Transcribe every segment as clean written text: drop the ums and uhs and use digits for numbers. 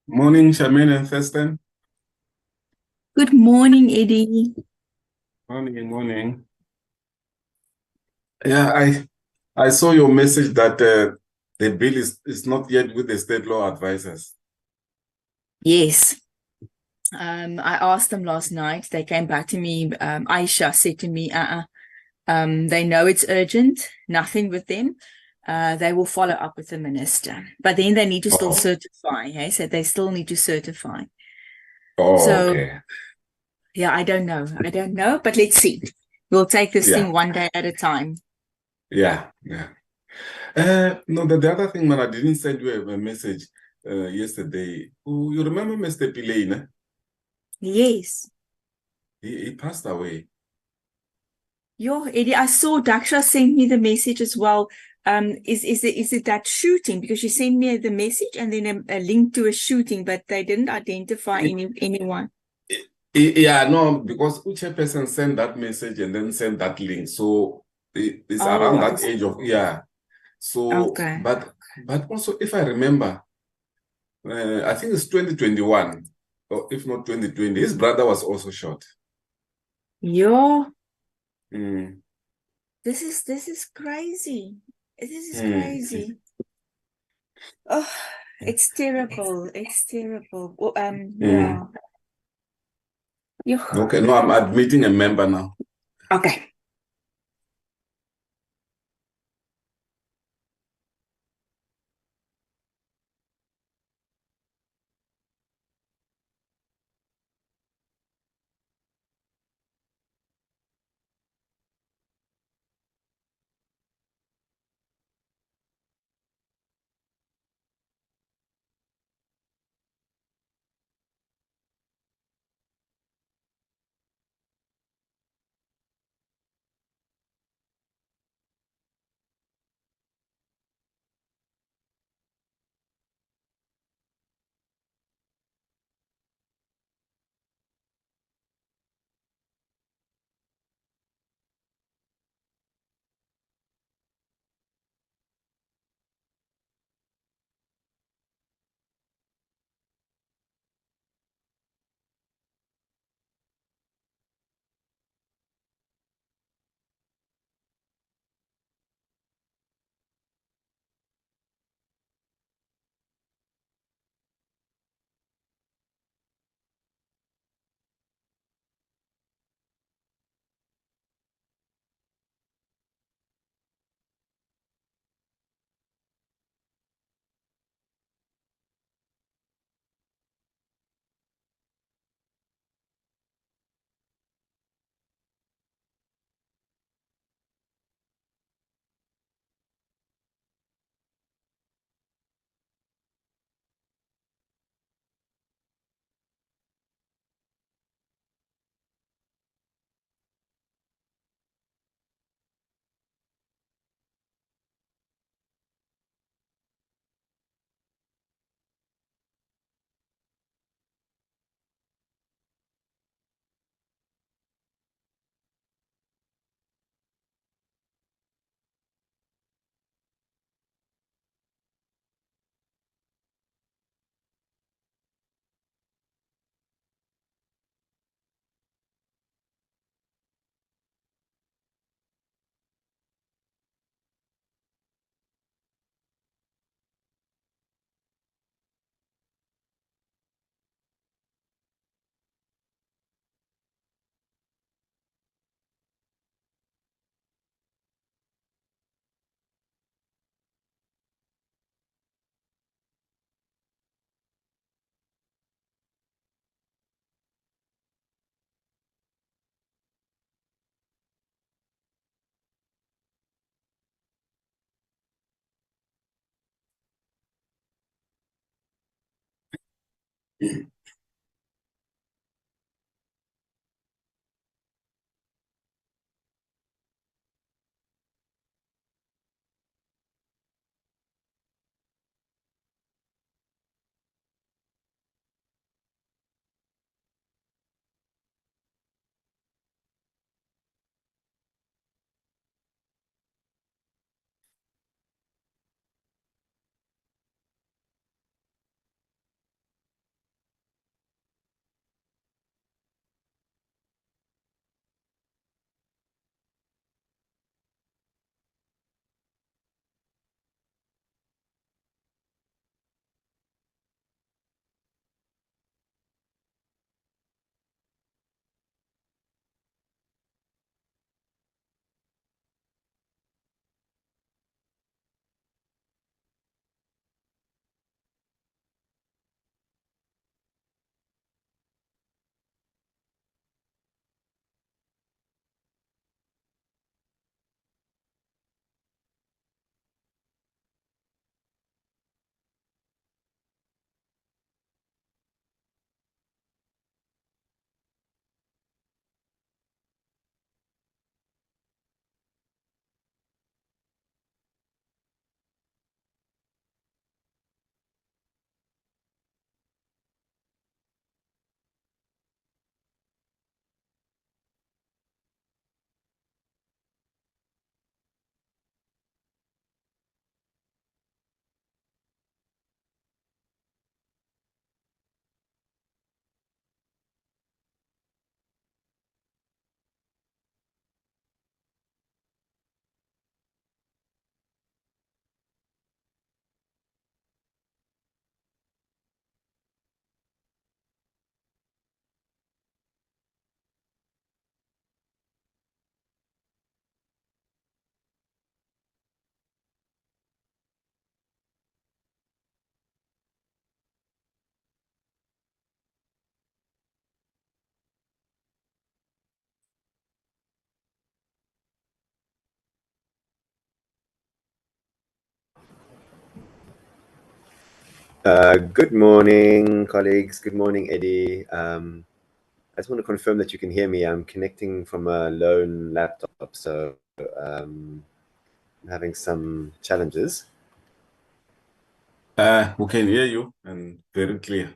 Morning, Charmaine and Thurston. Good morning, Eddie. Morning, morning. Yeah, I saw your message that the bill is not yet with the state law advisors. Yes. I asked them last night. They came back to me. Aisha said to me, they know it's urgent, nothing with them. They will follow up with the minister. But then they need to still Oh, certify. Hey? So they still need to certify. oh, So okay. yeah, I don't know. I don't know, but let's see. We'll take this Yeah, thing one day at a time. yeah. No, the other thing, man, I didn't send you a message yesterday. Oh, you remember Mr. Pillay, ne? Yes. He passed away. Yo, Eddie, I saw Daksha sent me the message as well. Is it that shooting? Because she sent me the message and then a link to a shooting, but they didn't identify anyone. Yeah, no, because Uche person sent that message and then sent that link. So it's Oh, around I that see. age of, yeah. So, Okay. but also, if I remember, I think it's 2021, or if not 2020. His brother was also shot. Yo, Mm, this is crazy. This is mm. crazy. Oh, it's terrible. It's terrible. Oh, Mm. yeah. Yo. Okay, no, I'm admitting a member now. Okay. Good morning, colleagues. Good morning, Eddie. I just want to confirm that you can hear me. I'm connecting from a lone laptop, so I'm having some challenges. We can hear you and very clear.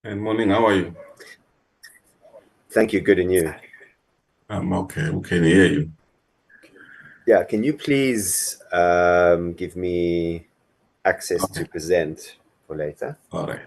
And morning, how are you? Thank you. Good, and you? I'm okay. We can hear you. Yeah. Can you please give me access to present for later? All right.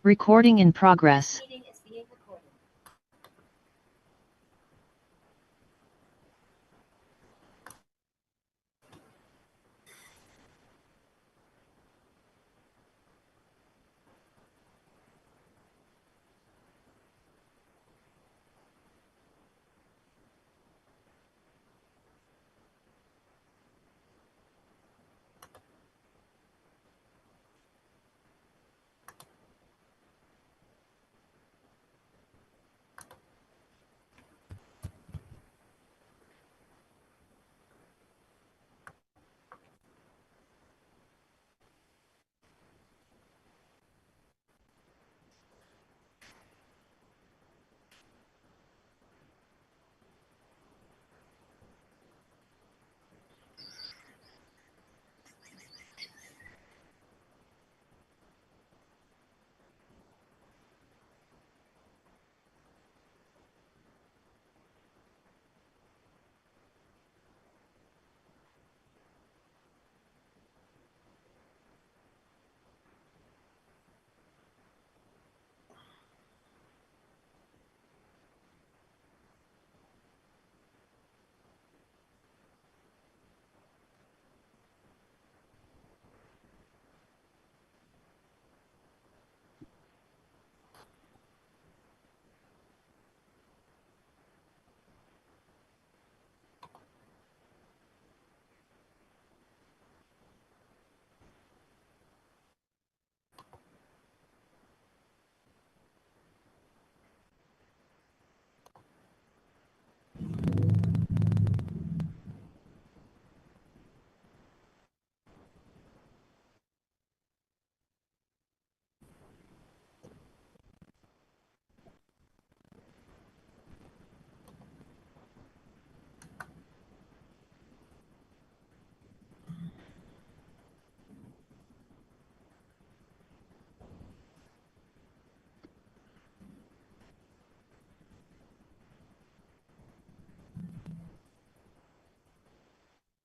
Recording in progress.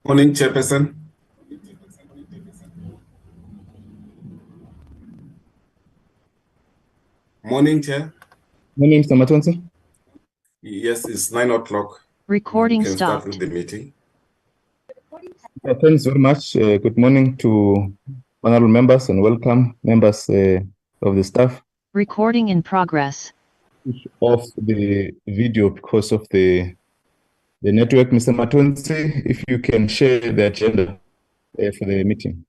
Morning, Chairperson. Morning, Chair. Morning, Mr. Matonsi. Yes, it's 9 o'clock. Recording We can start stopped. with the meeting. Thanks very much. Good morning to honorable members and welcome members of the staff. Recording in progress. Off the video because of the network. Mr. Matonsi, if you can share the agenda for the meeting.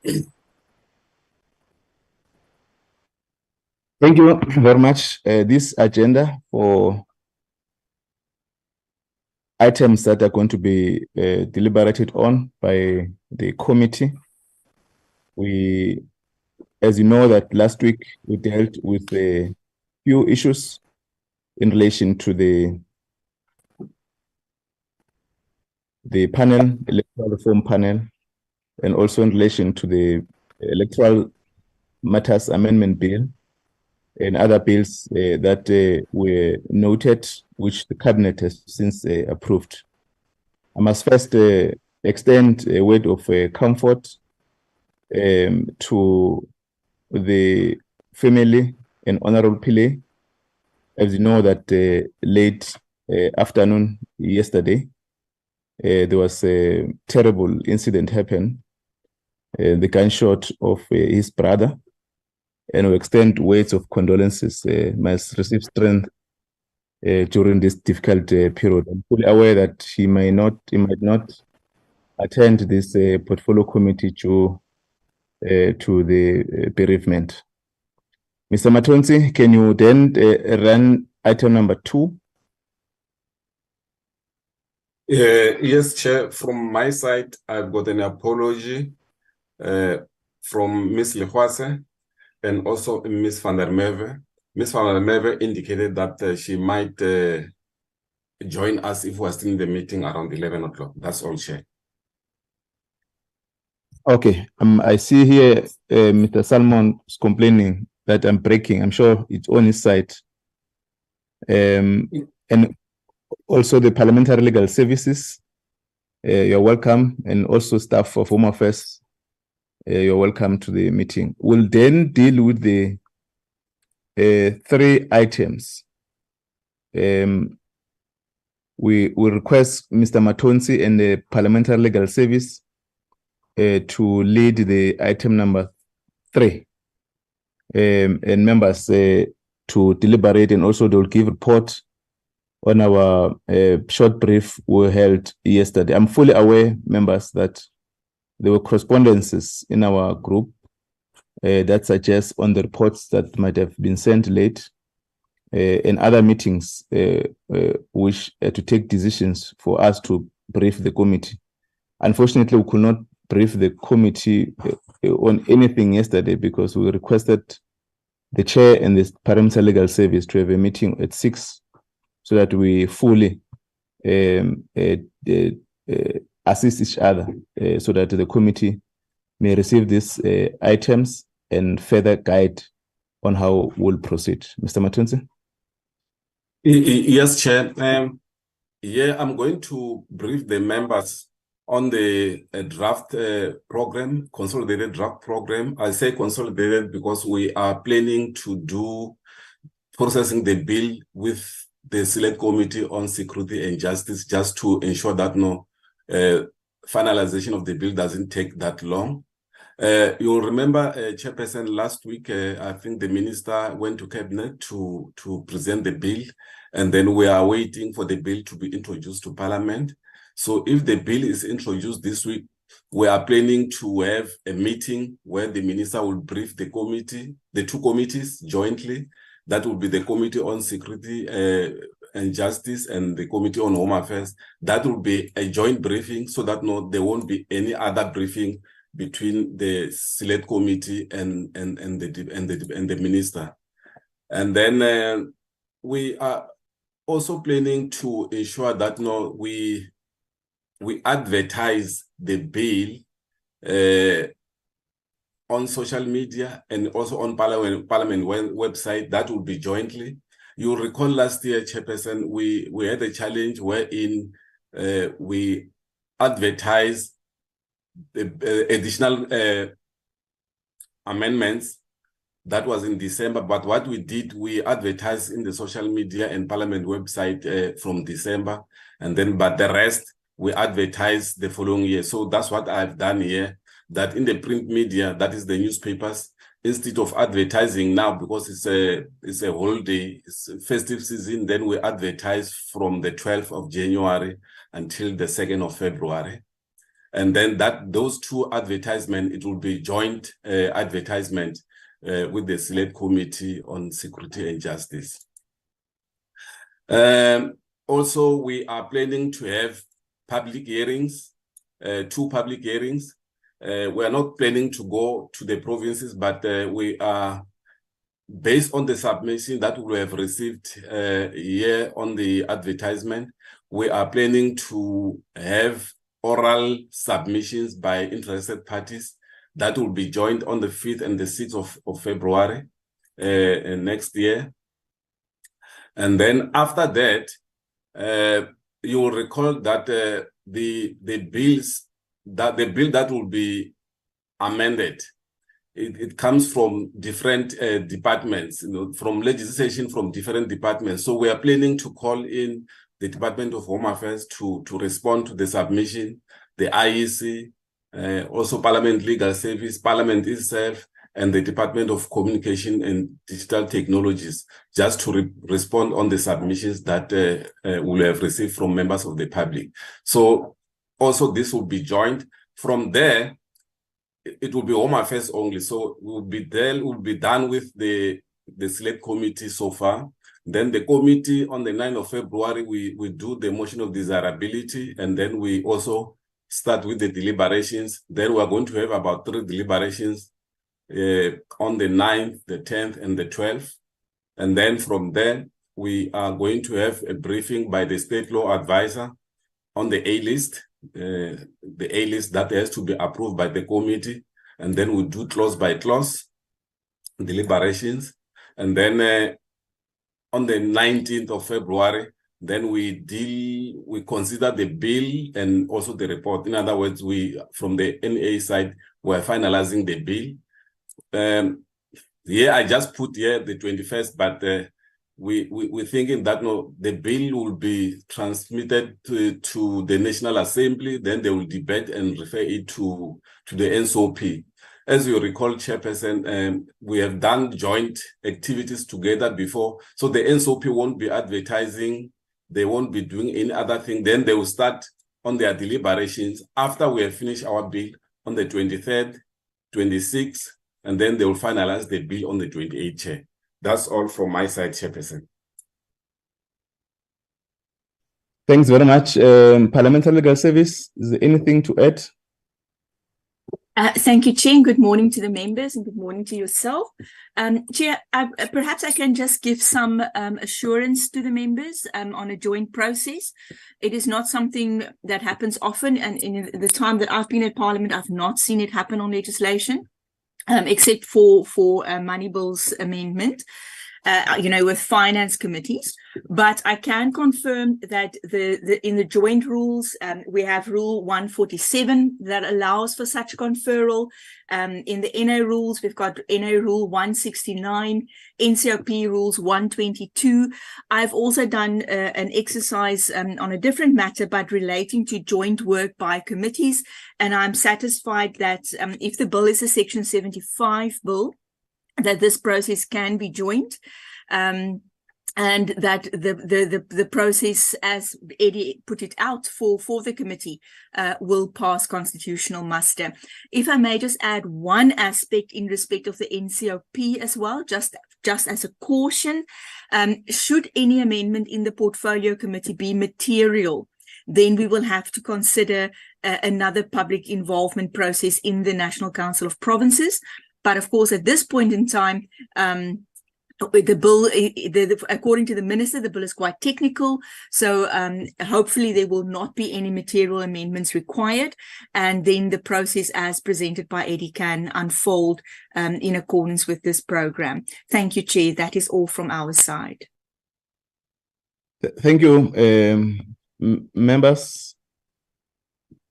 Thank you very much. This agenda for items that are going to be deliberated on by the committee. As you know, that last week we dealt with a few issues in relation to the panel, Electoral Reform Panel, and also in relation to the Electoral Matters Amendment Bill and other bills that were noted, which the Cabinet has since approved. I must first extend a word of comfort to the family and Honorable Pillay. As you know, that late afternoon yesterday, there was a terrible incident happened, the gunshot of his brother, and we extend words of condolences. Must receive strength during this difficult period. I'm fully aware that he might not attend this portfolio committee to the bereavement. Mr. Matonsi, can you then run item number 2? Yes, Chair. From my side, I've got an apology from Ms. Lehwase and also Ms. van der Merwe. Ms. van der Merwe indicated that she might join us if we're still in the meeting around 11 o'clock. That's all, Chair. Okay. I see here Mr. Salmon is complaining that I'm breaking. I'm sure it's on his side. And also the Parliamentary Legal Services, you're welcome. And also staff of Home Affairs, you're welcome to the meeting. We'll then deal with the 3 items. We will request Mr. Matonsi and the Parliamentary Legal Service to lead the item number 3. And members to deliberate, and also they'll give report on our short brief we held yesterday. I'm fully aware, members, that there were correspondences in our group that suggests on the reports that might have been sent late and other meetings which to take decisions for us to brief the committee. Unfortunately, we could not brief the committee on anything yesterday because we requested the chair and the Parliamentary Legal Service to have a meeting at 6 so that we fully assist each other so that the committee may receive these items and further guide on how we'll proceed. Mr. Matonsi? Yes, Chair. Yeah, I'm going to brief the members on the draft program, consolidated draft program. I say consolidated because we are planning to do processing the bill with the Select Committee on Security and Justice, just to ensure that no finalization of the bill doesn't take that long. You'll remember, Chairperson, last week, I think the minister went to Cabinet to present the bill, and then we are waiting for the bill to be introduced to Parliament. So if the bill is introduced this week, we are planning to have a meeting where the minister will brief the committee, the 2 committees jointly. That will be the Committee on Security and Justice and the Committee on Home Affairs. That will be a joint briefing so that there won't be any other briefing between the Select Committee and the minister. And then we are also planning to ensure that we advertise the bill on social media and also on Parliament website. That will be jointly. You'll recall last year, Chairperson, we had a challenge wherein we advertised the additional amendments. That was in December, but what we did, we advertised in the social media and Parliament website from December, and then but the rest we advertised the following year. So that's what I've done here, that in the print media, that is the newspapers, instead of advertising now, because it's a holiday, it's a festive season, then we advertise from the 12th of January until the 2nd of February. And then those two advertisements, it will be joint advertisement with the Select Committee on Security and Justice. Also, we are planning to have public hearings, 2 public hearings. We are not planning to go to the provinces, but we are, based on the submission that we have received here on the advertisement, we are planning to have oral submissions by interested parties that will be joined on the 5th and the 6th of February next year. And then after that, you will recall that the bill that will be amended, it comes from different departments, from legislation from different departments. So we are planning to call in the Department of Home Affairs to respond to the submission, the IEC, also Parliament Legal Service, Parliament itself, and the Department of Communication and Digital Technologies, just to respond on the submissions that we will have received from members of the public. So also this will be joined. From there, it will be Home Affairs only. So we'll be done with the Select Committee so far. Then the committee on the 9th of February, we do the motion of desirability, and then we also start with the deliberations. Then we are going to have about 3 deliberations on the 9th, the 10th, and the 12th. And then from there, we are going to have a briefing by the state law advisor on the A-list, the A-list that has to be approved by the committee. And then we do clause by clause deliberations. And then on the 19th of February, then we consider the bill and also the report. In other words, from the NA side, we're finalizing the bill. Yeah, I just put here the 21st, but we're thinking that the bill will be transmitted to the National Assembly, then they will debate and refer it to the NSOP. As you recall, Chairperson, we have done joint activities together before, so the NSOP won't be advertising, they won't be doing any other thing. Then they will start on their deliberations after we have finished our bill on the 23rd, 26th, and then they will finalize the bill on the 28th, Chair. That's all from my side, Chairperson. Thanks very much. Parliamentary Legal Service, is there anything to add? Thank you, Chair. Good morning to the members and good morning to yourself. Chair, perhaps I can just give some assurance to the members on a joint process. It is not something that happens often, and in the time that I've been at Parliament, I've not seen it happen on legislation, except for Money Bill's amendment. With finance committees, but I can confirm that in the joint rules, we have Rule 147 that allows for such conferral. In the NA rules, we've got NA Rule 169, NCOP Rules 122. I've also done an exercise on a different matter, but relating to joint work by committees, and I'm satisfied that if the bill is a Section 75 bill, that this process can be joint, and that the process, as Eddie put it out for the committee, will pass constitutional muster. If I may just add one aspect in respect of the NCOP as well, just as a caution, should any amendment in the portfolio committee be material, then we will have to consider another public involvement process in the National Council of Provinces. But of course, at this point in time, the bill, according to the minister, the bill is quite technical. So hopefully there will not be any material amendments required. And then the process as presented by Eddie can unfold in accordance with this program. Thank you, Chair. That is all from our side. Thank you, members.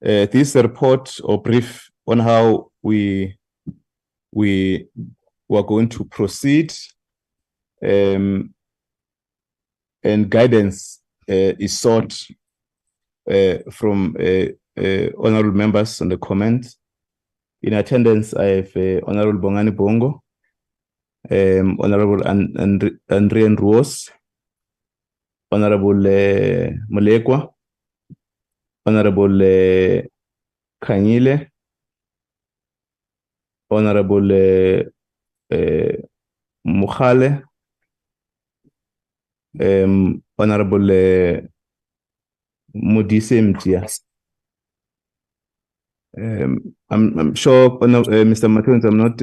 This report or brief on how we were going to proceed, and guidance is sought from honorable members on the comment. In attendance, I have Honorable Bongani Bongo, Honorable Andrian Ruos, Honorable Molekwa, Honorable Kanyile, Honorable Mukhale, Honorable Modise Mtia. I'm sure, Mr. Matons, I'm not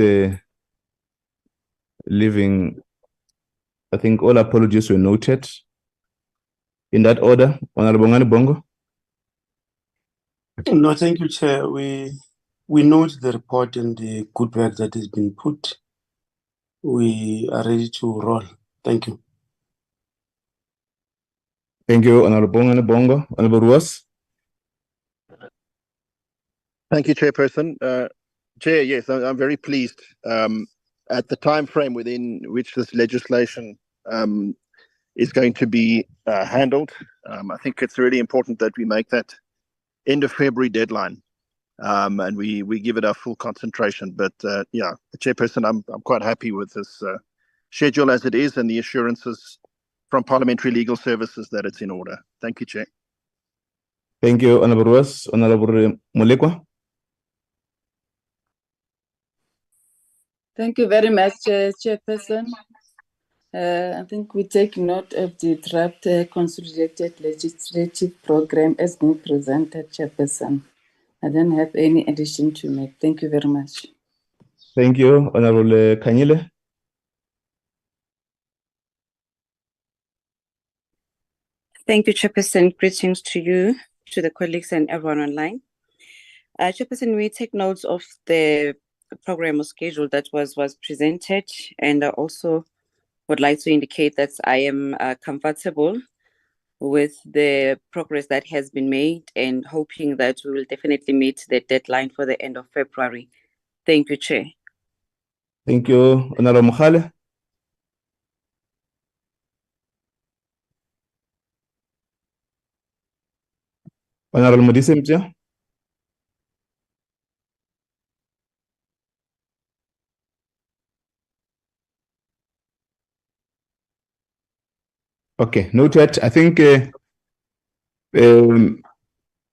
leaving. I think all apologies were noted. In that order, Honorable Ngani Bongo. No, thank you, Chair. We note the report and the good work that has been put. We are ready to roll. Thank you. Thank you, Honorable Ngani Bongo. Honorable Ruas. Thank you, Chairperson. Chair, yes, I'm very pleased at the time frame within which this legislation is going to be handled. I think it's really important that we make that end of February deadline, and we give it our full concentration. But yeah, Chairperson, I'm quite happy with this schedule as it is, and the assurances from Parliamentary Legal Services that it's in order. Thank you, Chair. Thank you, Honorable Ruas. Honorable Mulekwa. Thank you very much, Chairperson. I think we take note of the draft consolidated legislative program as being presented, Chairperson. I don't have any addition to make. Thank you very much. Thank you, Honorable Kanyile. Thank you, Chairperson. Greetings to you, to the colleagues and everyone online. Chairperson, we take notes of the program or schedule that was presented, and I also would like to indicate that I am comfortable with the progress that has been made and hoping that we will definitely meet the deadline for the end of February. Thank you, Chair. Thank you, Honorable Mukhale. Honorable Modise Mtia. Okay, noted. I think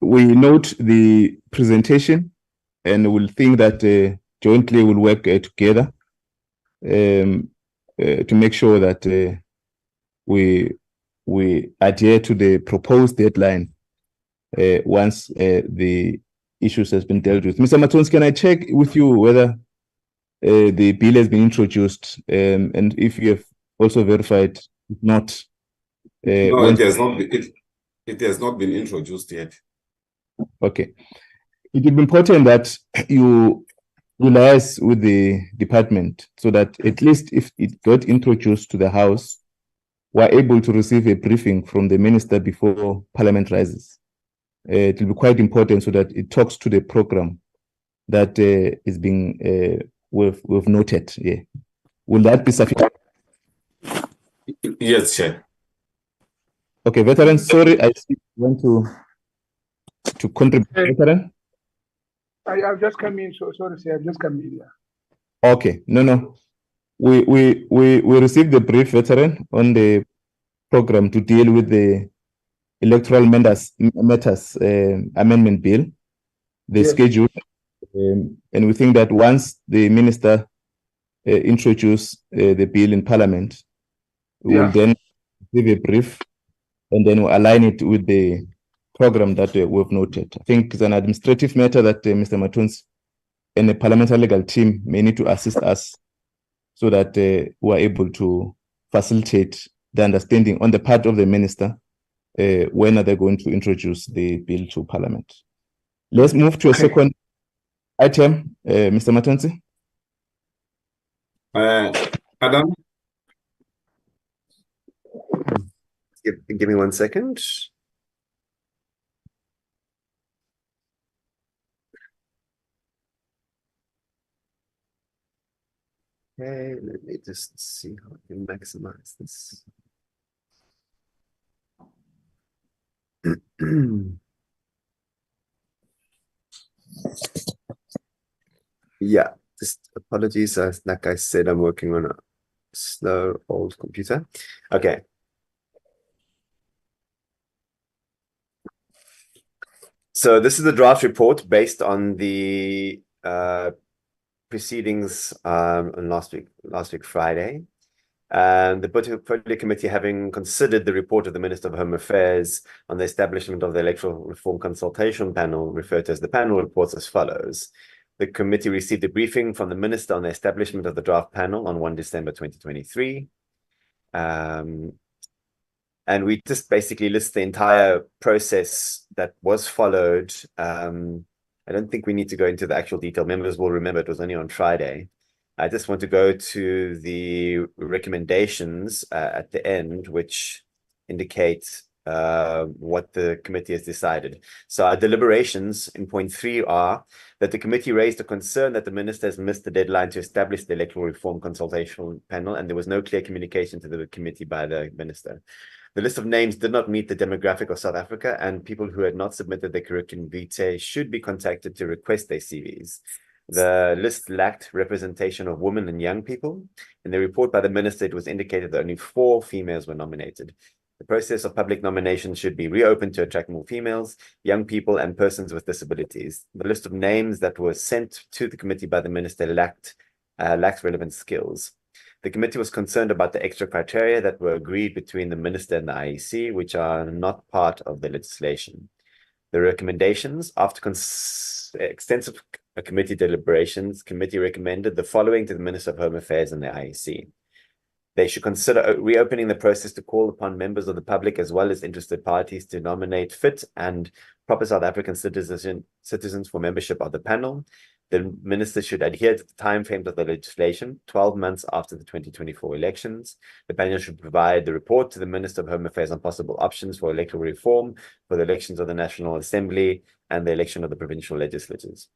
we note the presentation and we'll think that jointly we'll work together to make sure that we adhere to the proposed deadline once the issues has been dealt with. Mr. Matons, can I check with you whether the bill has been introduced and if you have also verified, if not, no, it has not been introduced yet. Okay. It would be important that you liaise with the department so that at least if it got introduced to the House, we're able to receive a briefing from the minister before Parliament rises. It will be quite important so that it talks to the program that is being we've noted. Yeah. Will that be sufficient? Yes, Chair. Okay, veterans, sorry, I want to contribute. Veteran? I've just come in, so sorry, sir, I've just come in. Yeah. Okay, no. We received the brief, veteran, on the program to deal with the Electoral Matters Amendment Bill, the schedule, and we think that once the minister introduces the bill in Parliament, we will then give a brief and then we'll align it with the program that we've noted. I think it's an administrative matter that Mr. Matons and the parliamentary legal team may need to assist us so that we are able to facilitate the understanding on the part of the minister when are they going to introduce the bill to Parliament. Let's move to a second item, Mr. Matonsi. Adam? Give me 1 second. Okay, let me just see how I can maximize this. Yeah, just apologies. Like I said, I'm working on a slow old computer. Okay. So this is the draft report based on the proceedings on last week Friday. The Portfolio Committee, having considered the report of the Minister of Home Affairs on the establishment of the Electoral Reform Consultation Panel, referred to as the panel, reports as follows. The committee received a briefing from the Minister on the establishment of the draft panel on 1 December 2023. And we just basically list the entire process that was followed. I don't think we need to go into the actual detail. Members will remember it was only on Friday. I just want to go to the recommendations at the end, which indicate what the committee has decided. So our deliberations in point 3 are that the committee raised a concern that the minister has missed the deadline to establish the Electoral Reform Consultation Panel, and there was no clear communication to the committee by the minister. The list of names did not meet the demographic of South Africa, and people who had not submitted their curriculum vitae should be contacted to request their CVs. The list lacked representation of women and young people. In the report by the minister, it was indicated that only 4 females were nominated. The process of public nomination should be reopened to attract more females, young people, and persons with disabilities. The list of names that were sent to the committee by the minister lacks relevant skills. The committee was concerned about the extra criteria that were agreed between the minister and the IEC, which are not part of the legislation. The recommendations, after extensive committee deliberations, committee recommended the following to the Minister of Home Affairs and the IEC. They should consider reopening the process to call upon members of the public as well as interested parties to nominate fit and proper South African citizens for membership of the panel. The minister should adhere to the timeframes of the legislation, 12 months after the 2024 elections. The panel should provide the report to the Minister of Home Affairs on possible options for electoral reform for the elections of the National Assembly and the election of the provincial legislatures.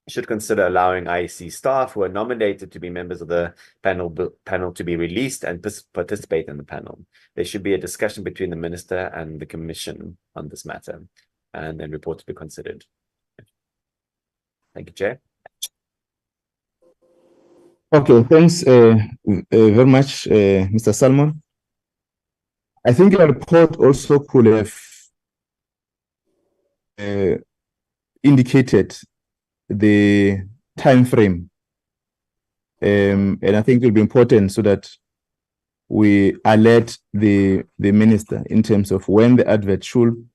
Should consider allowing IEC staff who are nominated to be members of the panel to be released and participate in the panel. There should be a discussion between the minister and the commission on this matter, and then report to be considered. Thank you, Chair. Okay, thanks very much, Mr. Salmon. I think your report also could have indicated the time frame, and I think it will be important so that we alert the minister in terms of when the advert should,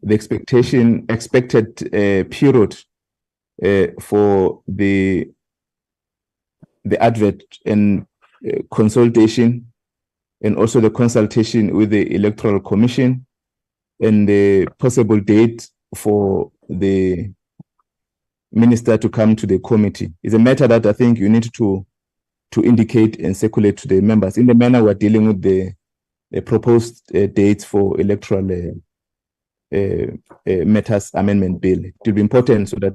the expected period for the advert and consultation, and also the consultation with the Electoral Commission, and the possible date for the minister to come to the committee. It's a matter that I think you need to indicate and circulate to the members in the manner we're dealing with the proposed dates for Electoral Matters Amendment Bill. It will be important so that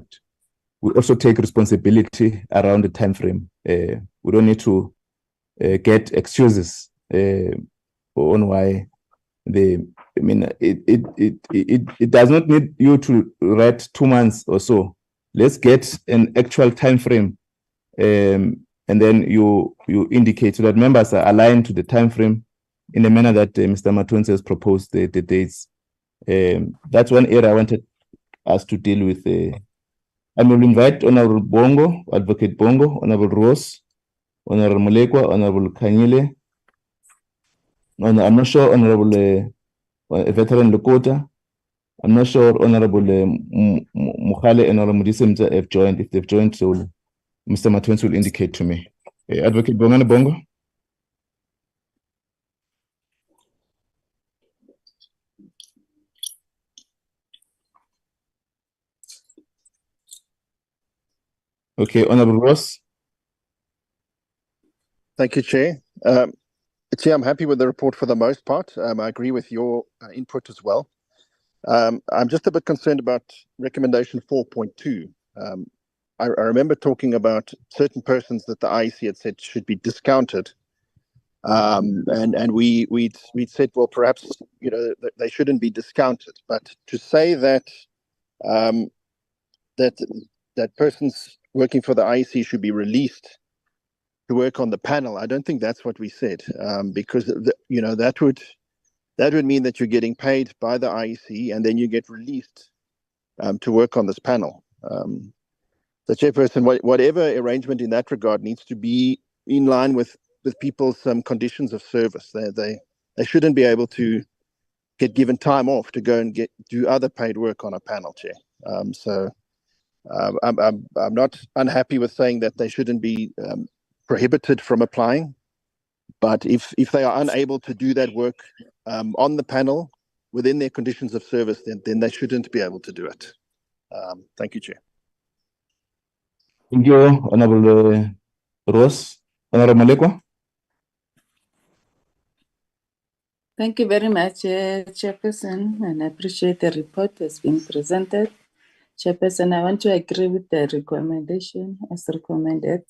we also take responsibility around the time frame. We don't need to get excuses on why it does not need you to write 2 months or so. Let's get an actual time frame, and then you indicate so that members are aligned to the time frame in the manner that Mr. Matonsi has proposed the dates. That's one area I wanted us to deal with. I will invite Honorable Bongo, Advocate Bongo, Honorable Rose, Honorable Mulekwa, Honorable Kanyile. I'm not sure Honorable Veteran Lokota. I'm not sure Honorable Mukhale and Honorable Mudisemza have joined. If they've joined, so Mr. Matonsi will indicate to me. Advocate Bongana Bongo. Okay, Honorable Ross. Thank you, Chair. Chair, I'm happy with the report for the most part. I agree with your input as well. I'm just a bit concerned about recommendation 4.2. I remember talking about certain persons that the IEC had said should be discounted, and we'd said, well, perhaps they shouldn't be discounted. But to say that that persons working for the IEC should be released to work on the panel, I don't think that's what we said, because that would mean that you're getting paid by the IEC and then you get released to work on this panel. The chairperson, whatever arrangement in that regard needs to be in line with people's conditions of service. They shouldn't be able to get given time off to go and do other paid work on a panel, Chair. I'm not unhappy with saying that they shouldn't be prohibited from applying, but if they are unable to do that work on the panel within their conditions of service, then they shouldn't be able to do it. Thank you, Chair. Thank you, Honorable Rose. Honorable Malekwa. Thank you very much, Chairperson, and I appreciate the report that's been presented. Chairperson, I want to agree with the recommendation as recommended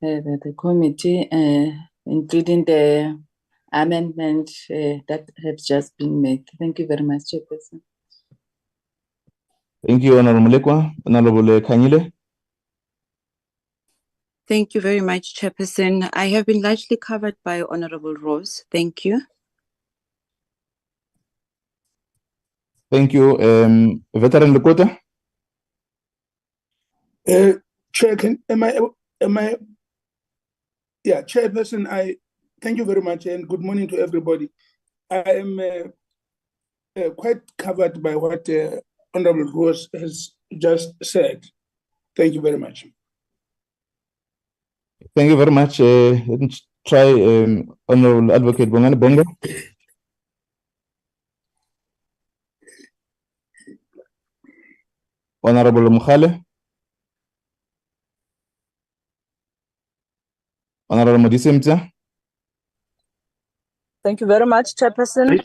by the committee, including the amendment that have just been made. Thank you very much, Chairperson. Thank you, Honorable Malekwa. Honorable Kanyile. Thank you very much, Chairperson. I have been largely covered by Honorable Rose. Thank you. Thank you. Veteran Lekota. Chair, Chairperson, I thank you very much and good morning to everybody. I am quite covered by what Honorable Rose has just said. Thank you very much. Thank you very much. Let me try Honorable Advocate Bongani Bongo. Honorable Mukhale. Honorable Modisemta. Thank you very much, Chairperson.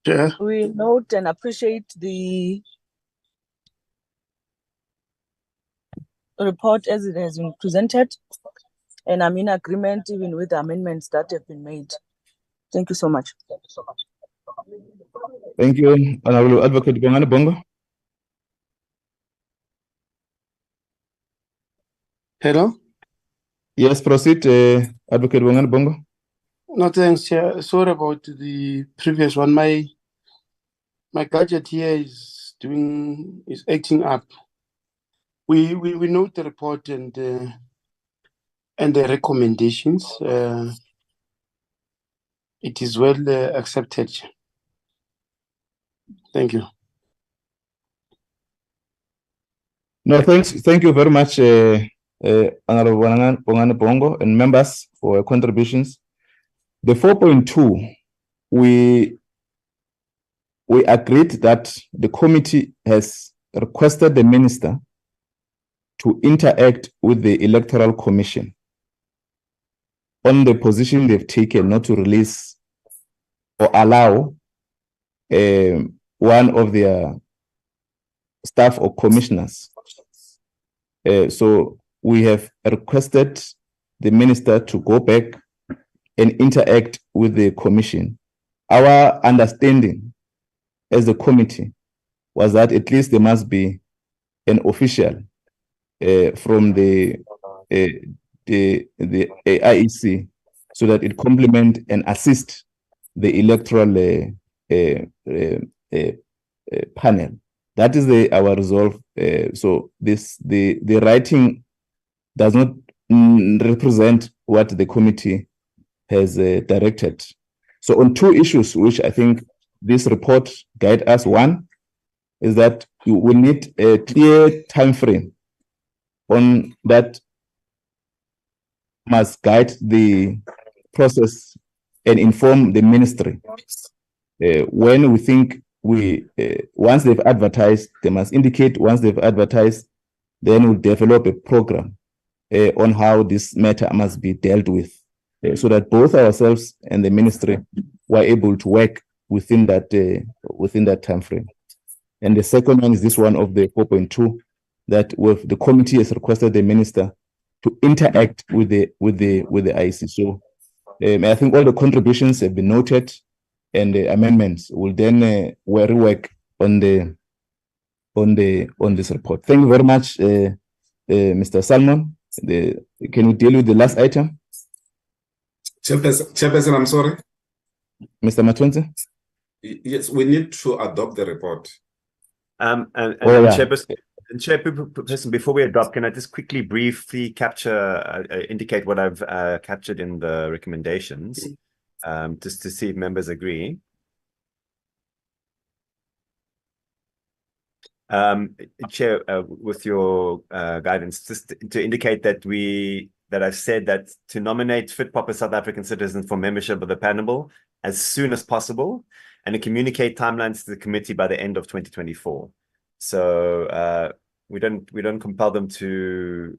Chair. We note and appreciate the report as it has been presented, and I'm in agreement even with the amendments that have been made. Thank you so much. Thank you, Honorable Advocate Bongani Bongo. Hello? Yes, proceed, Advocate Bongani Bongo. No, thanks, Chair. Sorry about the previous one. My gadget here is acting up. We note the report and the recommendations. It is well accepted. Thank you. No, thanks. Thank you very much, Honorable Bongani Bongo and members for your contributions. The 4.2, we agreed that the committee has requested the minister to interact with the Electoral Commission on the position they've taken not to release or allow one of their staff or commissioners. So we have requested the minister to go back and interact with the commission. Our understanding as a committee was that at least there must be an official from the IEC so that it complement and assist the electoral panel. That is our resolve. So the writing does not represent what the committee has directed. So on two issues, which I think this report guide us, one is that we need a clear time frame on that must guide the process and inform the ministry. When we think once they've advertised, they must indicate once they've advertised, then we'll develop a program on how this matter must be dealt with. So that both ourselves and the ministry were able to work within that time frame. And the second one is this one of the 4.2 that with the committee has requested the minister to interact with the IEC. So I think all the contributions have been noted, and the amendments will then rework on this report. Thank you very much, Mr. Salmon. Can you deal with the last item? Chairperson, I'm sorry. Mr. Matonzi? Yes, we need to adopt the report. Chairperson, before we adopt, can I just quickly briefly indicate what I've captured in the recommendations, just to see if members agree. Chair, with your guidance, just to indicate that I've said that to nominate fit proper South African citizens for membership of the panel as soon as possible, and to communicate timelines to the committee by the end of 2024. So we don't compel them to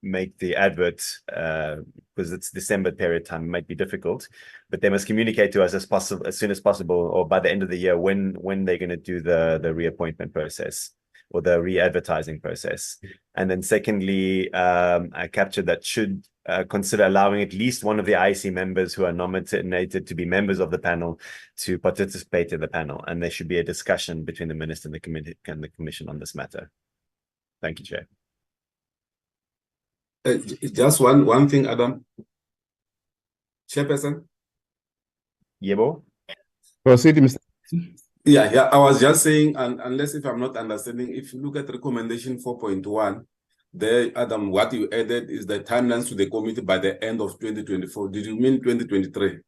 make the advert because it's December period time. It might be difficult, but they must communicate to us as soon as possible, or by the end of the year when they're going to do the reappointment process or the re-advertising process. And then secondly, I captured that should consider allowing at least one of the IEC members who are nominated to be members of the panel to participate in the panel, and there should be a discussion between the minister and the committee and the commission on this matter. Thank you, Chair. Just one thing, Adam. Chairperson? Yebo? Proceed, Mr. Yeah, I was just saying, and unless if I'm not understanding, if you look at recommendation 4.1, there, Adam, what you added is the timelines to the committee by the end of 2024. Did you mean 2023?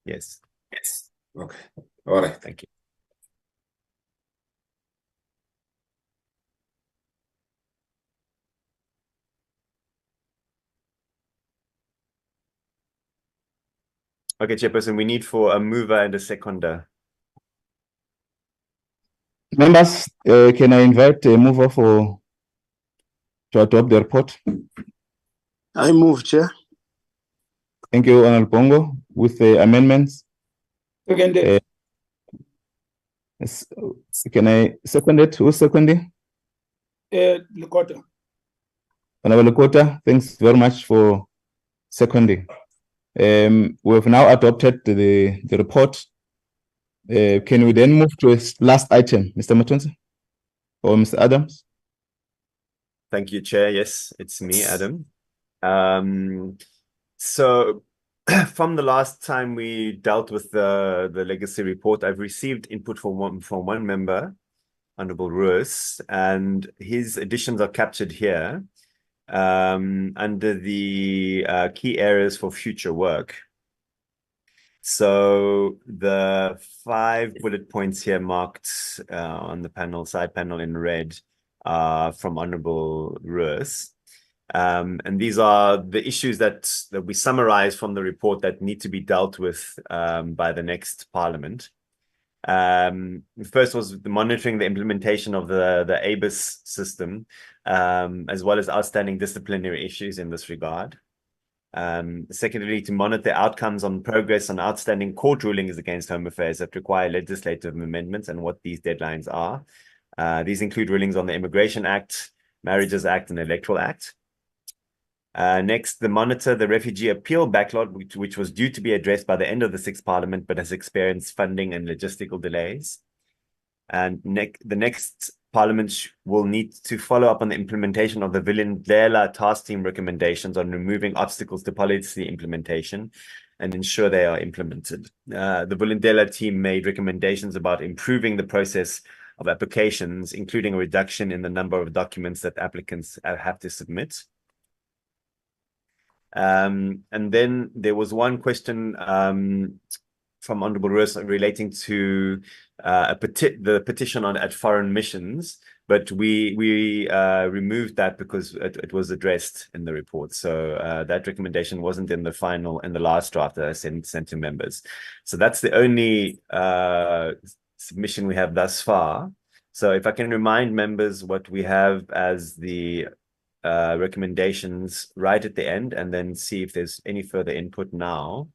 Yes. Yes. Okay. All right. Thank you. Okay, Chairperson, we need for a mover and a seconder. Members, can I invite a mover to adopt the report? I move, Chair. Thank you, Honorable Bongo. With the amendments. Seconded. Can I second it? Who's seconding? Lekota. Honorable Lekota, thanks very much for seconding. We have now adopted the report. Can we then move to a last item, Mr. Matonsi or Mr. Adams? Thank you, Chair. Yes, it's me, Adam. So from the last time we dealt with the legacy report, I've received input from one member, Honorable Roos, and his additions are captured here under the key areas for future work. So the 5 bullet points here marked on the side panel in red from Honorable Roos. And these are the issues that we summarize from the report that need to be dealt with by the next Parliament. First was the monitoring the implementation of the ABIS system, as well as outstanding disciplinary issues in this regard. Secondly, to monitor outcomes on progress on outstanding court rulings against Home Affairs that require legislative amendments and what these deadlines are. These include rulings on the Immigration Act, Marriages Act, and Electoral Act. Next, monitor the refugee appeal backlog, which was due to be addressed by the end of the 6th Parliament, but has experienced funding and logistical delays. And the next Parliament will need to follow up on the implementation of the Vulindlela Task Team recommendations on removing obstacles to policy implementation and ensure they are implemented. The Vulindlela team made recommendations about improving the process of applications, including a reduction in the number of documents that applicants have to submit. And then there was one question from Honorable Roos relating to the petition at foreign missions, but we removed that because it was addressed in the report. So that recommendation wasn't in the last draft that I sent to members. So that's the only submission we have thus far. So if I can remind members what we have as the recommendations right at the end, and then see if there's any further input now.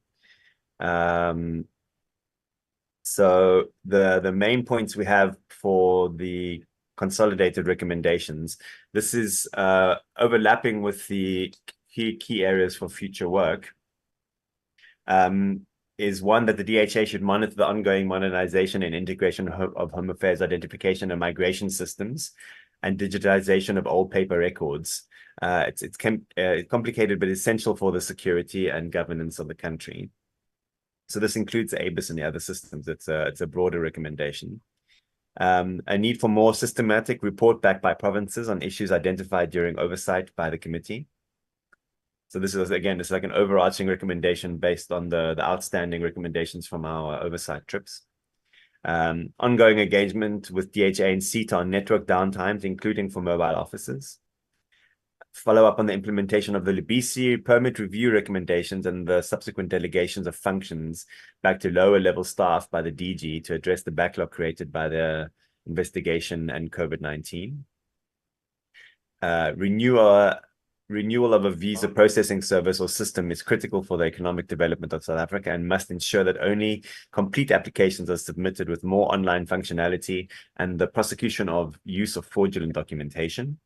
So the main points we have for the consolidated recommendations, this is overlapping with the key areas for future work, is one that the DHA should monitor the ongoing modernization and integration of Home Affairs identification and migration systems and digitization of old paper records. It's complicated but essential for the security and governance of the country. So this includes the ABIS and the other systems. It's a broader recommendation. A need for more systematic report back by provinces on issues identified during oversight by the committee. So this is, again, it's like an overarching recommendation based on the outstanding recommendations from our oversight trips. Ongoing engagement with DHA and CETA on network downtimes, including for mobile offices. Follow up on the implementation of the Libisi permit review recommendations and the subsequent delegations of functions back to lower level staff by the DG to address the backlog created by the investigation and COVID-19. Renewal of a visa processing service or system is critical for the economic development of South Africa and must ensure that only complete applications are submitted with more online functionality and the prosecution of use of fraudulent documentation.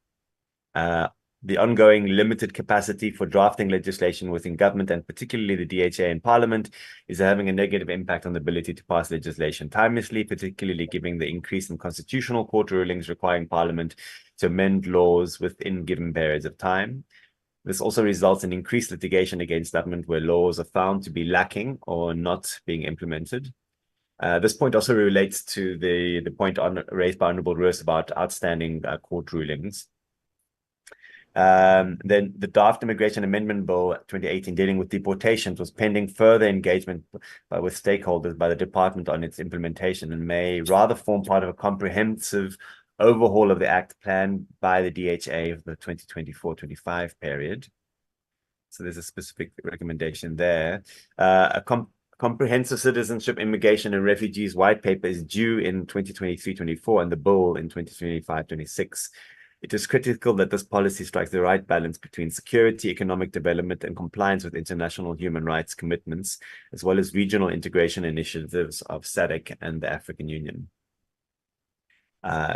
The ongoing limited capacity for drafting legislation within government and particularly the DHA and Parliament is having a negative impact on the ability to pass legislation timelessly, particularly given the increase in constitutional court rulings requiring Parliament to amend laws within given periods of time. This also results in increased litigation against government where laws are found to be lacking or not being implemented. This point also relates to the point raised by Honourable Roos about outstanding court rulings. Then the Draft Immigration Amendment Bill 2018 dealing with deportations was pending further engagement with stakeholders by the department on its implementation and may rather form part of a comprehensive overhaul of the Act planned by the DHA of the 2024-25 period. So there's a specific recommendation there. A comprehensive citizenship, immigration and refugees white paper is due in 2023-24 and the bill in 2025-26. It is critical that this policy strikes the right balance between security, economic development, and compliance with international human rights commitments, as well as regional integration initiatives of SADC and the African Union.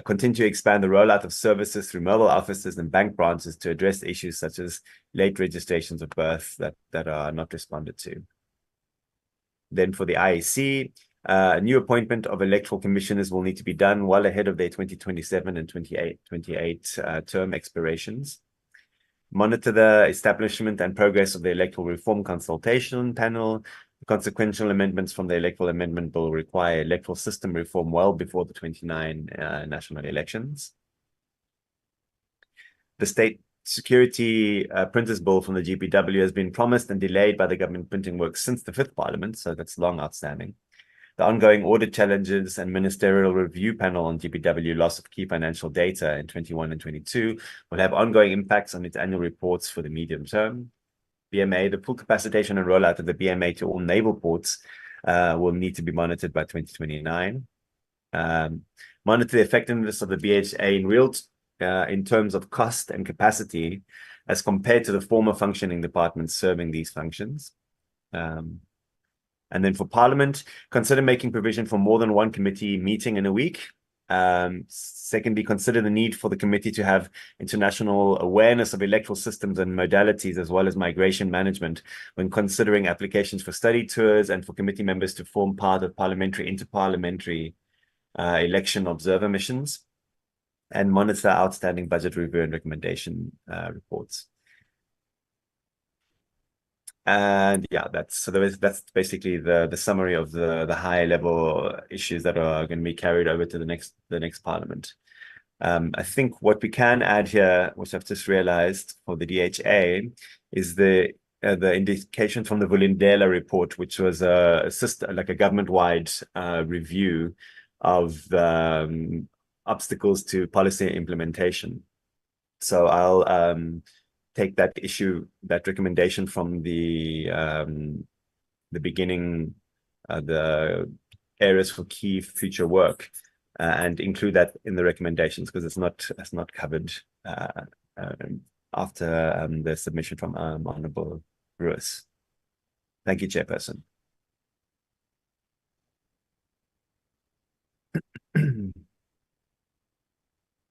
Continue to expand the rollout of services through mobile offices and bank branches to address issues such as late registrations of birth that are not responded to. Then for the IEC, a new appointment of electoral commissioners will need to be done well ahead of their 2027 and 28 term expirations. Monitor the establishment and progress of the Electoral Reform Consultation Panel. The consequential amendments from the Electoral Amendment Bill require electoral system reform well before the 29 national elections. The State Security Printers Bill from the GPW has been promised and delayed by the government printing works since the 5th Parliament, so that's long outstanding. The ongoing audit challenges and ministerial review panel on GPW loss of key financial data in 21 and 22 will have ongoing impacts on its annual reports for the medium term. BMA, the full capacitation and rollout of the BMA to all naval ports will need to be monitored by 2029. Monitor the effectiveness of the BHA in terms of cost and capacity as compared to the former functioning departments serving these functions. And then for Parliament, consider making provision for more than one committee meeting in a week. Secondly, consider the need for the committee to have international awareness of electoral systems and modalities, as well as migration management, when considering applications for study tours and for committee members to form part of parliamentary, interparliamentary election observer missions, and monitor outstanding budget review and recommendation reports. And yeah, that's basically the summary of the high level issues that are going to be carried over to the next Parliament. I think what we can add here, which I've just realized for the DHA, is the indication from the Vulindlela report, which was a government-wide review of obstacles to policy implementation. So I'll take that recommendation from the beginning, the areas for key future work, and include that in the recommendations, because it's not covered after the submission from Honourable Roos. Thank you, Chairperson.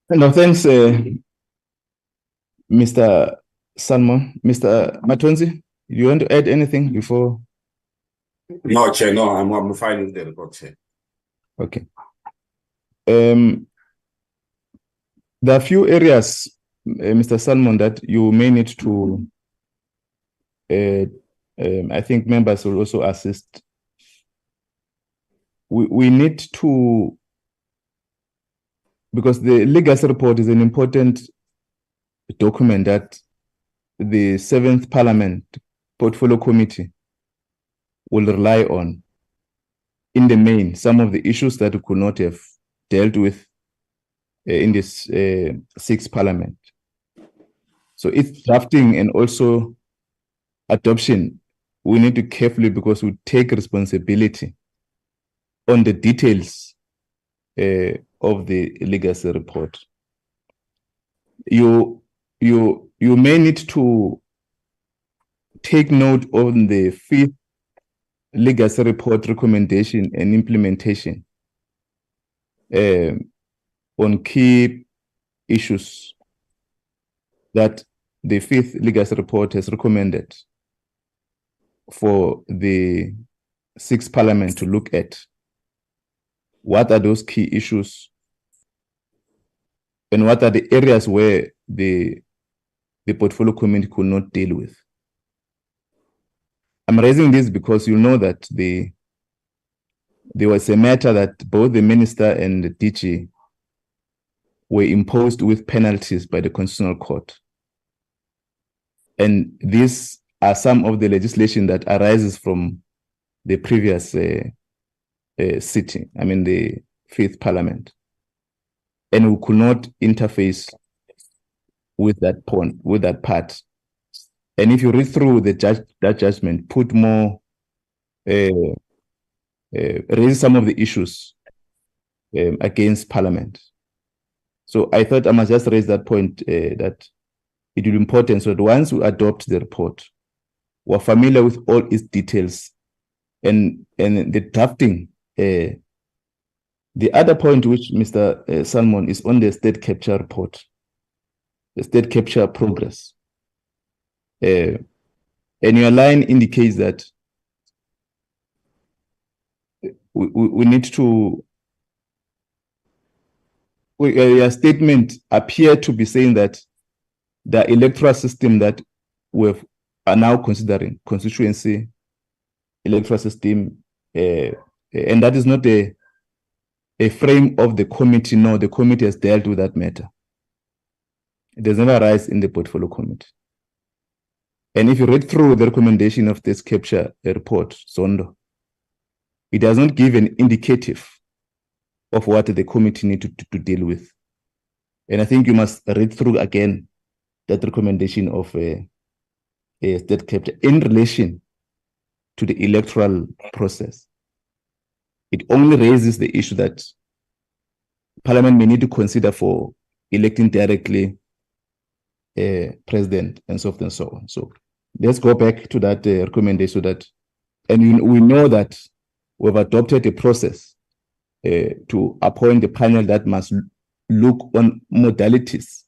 No, thanks, Mr. Salmon. Mr. Matonzi, you want to add anything before? No, Chair, no, I'm fine with the report, Chair. Okay. There are a few areas, Mr. Salmon, that you may need to, I think members will also assist. We need to because the legacy report is an important document that the 7th Parliament Portfolio Committee will rely on in the main, some of the issues that we could not have dealt with in this 6th Parliament. So its drafting and also adoption, we need to carefully, because we take responsibility on the details of the legacy report. You may need to take note on the 5th legacy report recommendation and implementation on key issues that the 5th legacy report has recommended for the 6th Parliament to look at. What are those key issues? And what are the areas where the portfolio committee could not deal with? I'm raising this because you know that there was a matter that both the minister and the DG were imposed with penalties by the Constitutional Court. And these are some of the legislation that arises from the previous sitting, I mean the 5th Parliament. And we could not interface with that point, with that part. And if you read through that judgment, put more, raise some of the issues against Parliament. So I thought I must just raise that point, that it will be important so that once we adopt the report, we're familiar with all its details and the drafting. The other point which Mr. Salmon is on the state capture report, the state capture progress. And your line indicates that we need to, your statement appear to be saying that the electoral system that we are now considering, constituency electoral system, and that is not a frame of the committee. No, the committee has dealt with that matter. It does never arise in the portfolio committee. And if you read through the recommendation of this capture report, Zondo, it does not give an indicative of what the committee need to deal with. And I think you must read through again that recommendation of a state capture in relation to the electoral process. It only raises the issue that Parliament may need to consider for electing directly president and so forth and so on. So let's go back to that recommendation, that, and we know that we've adopted a process to appoint the panel that must look on modalities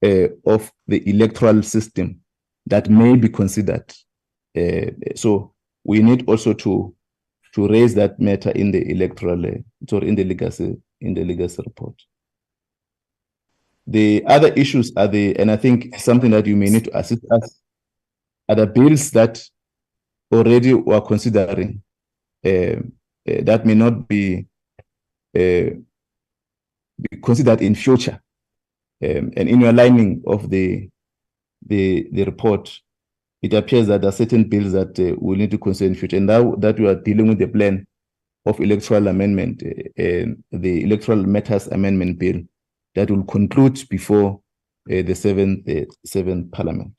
of the electoral system that may be considered. So we need also to raise that matter in the electoral, in the legacy report. The other issues are and I think something that you may need to assist us, are the bills that already were considering that may not be considered in future. And in your lining of the report, it appears that there are certain bills that we need to consider in future, and now that we are dealing with the plan of electoral amendment, the Electoral Matters Amendment Bill, that will conclude before the 7th Parliament.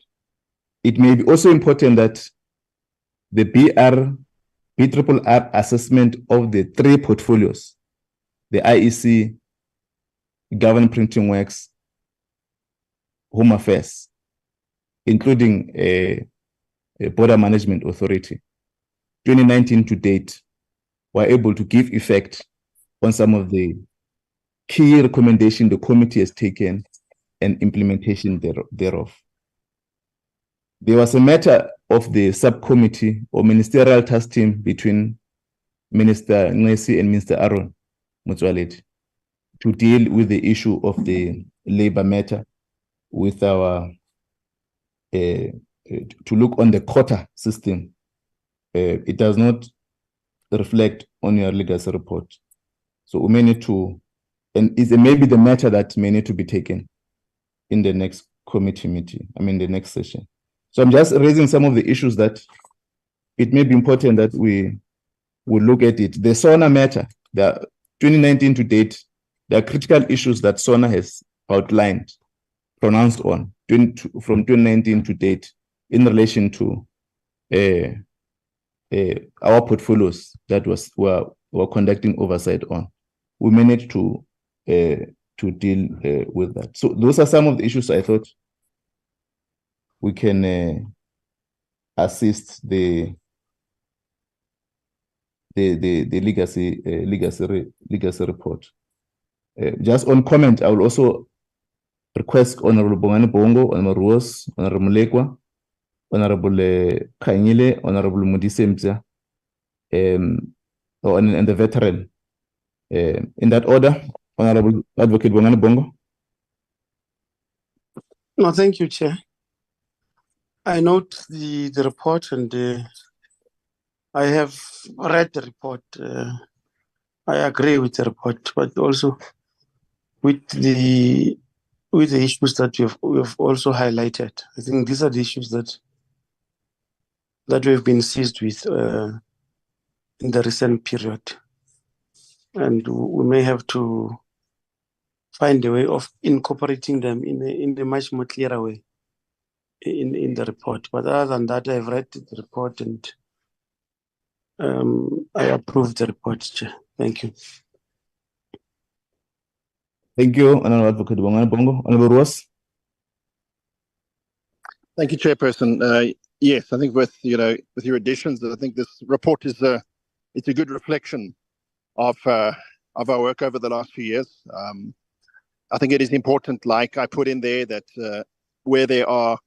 It may be also important that the BRRR assessment of the 3 portfolios, the IEC, Government Printing Works, Home Affairs, including a Border Management Authority, 2019 to date, were able to give effect on some of the key recommendations the committee has taken and implementation thereof. There was a matter of the subcommittee or ministerial task team between Minister Ngesi and Minister Aaron Motsoaledi to deal with the issue of the labor matter with our to look on the quota system. It does not reflect on your legacy report. So we may need to and is maybe the matter that may need to be taken in the next committee meeting, the next session. So I'm just raising some of the issues that it may be important that we will look at it. The SONA matter, the 2019 to date, there are critical issues that SONA has outlined, pronounced on from 2019 to date in relation to our portfolios that we're conducting oversight on. We managed to deal with that. So those are some of the issues I thought we can assist the legacy report. Just on comment, I will also request Honorable Bongani Bongo, Honorable Ruos, Honorable Mulekwa, Honorable Kanyile, Honorable Mudisemza, and the veteran. In that order, Honorable Advocate Bongani Bongo. No, thank you, Chair. I note the report, and I have read the report. I agree with the report, but also with the issues that we have also highlighted. I think these are the issues that we have been seized with in the recent period, and we may have to find a way of incorporating them in a much more clearer way in the report. But other than that, I've read the report, and I approve the report, Chair. Thank you. Thank you, Honorable Advocate Bongani Bongo. Honorable Ruos. Thank you, Chairperson. Yes, I think with your additions, I think this report is it's a good reflection of our work over the last few years. I think it is important, like I put in there, that where there are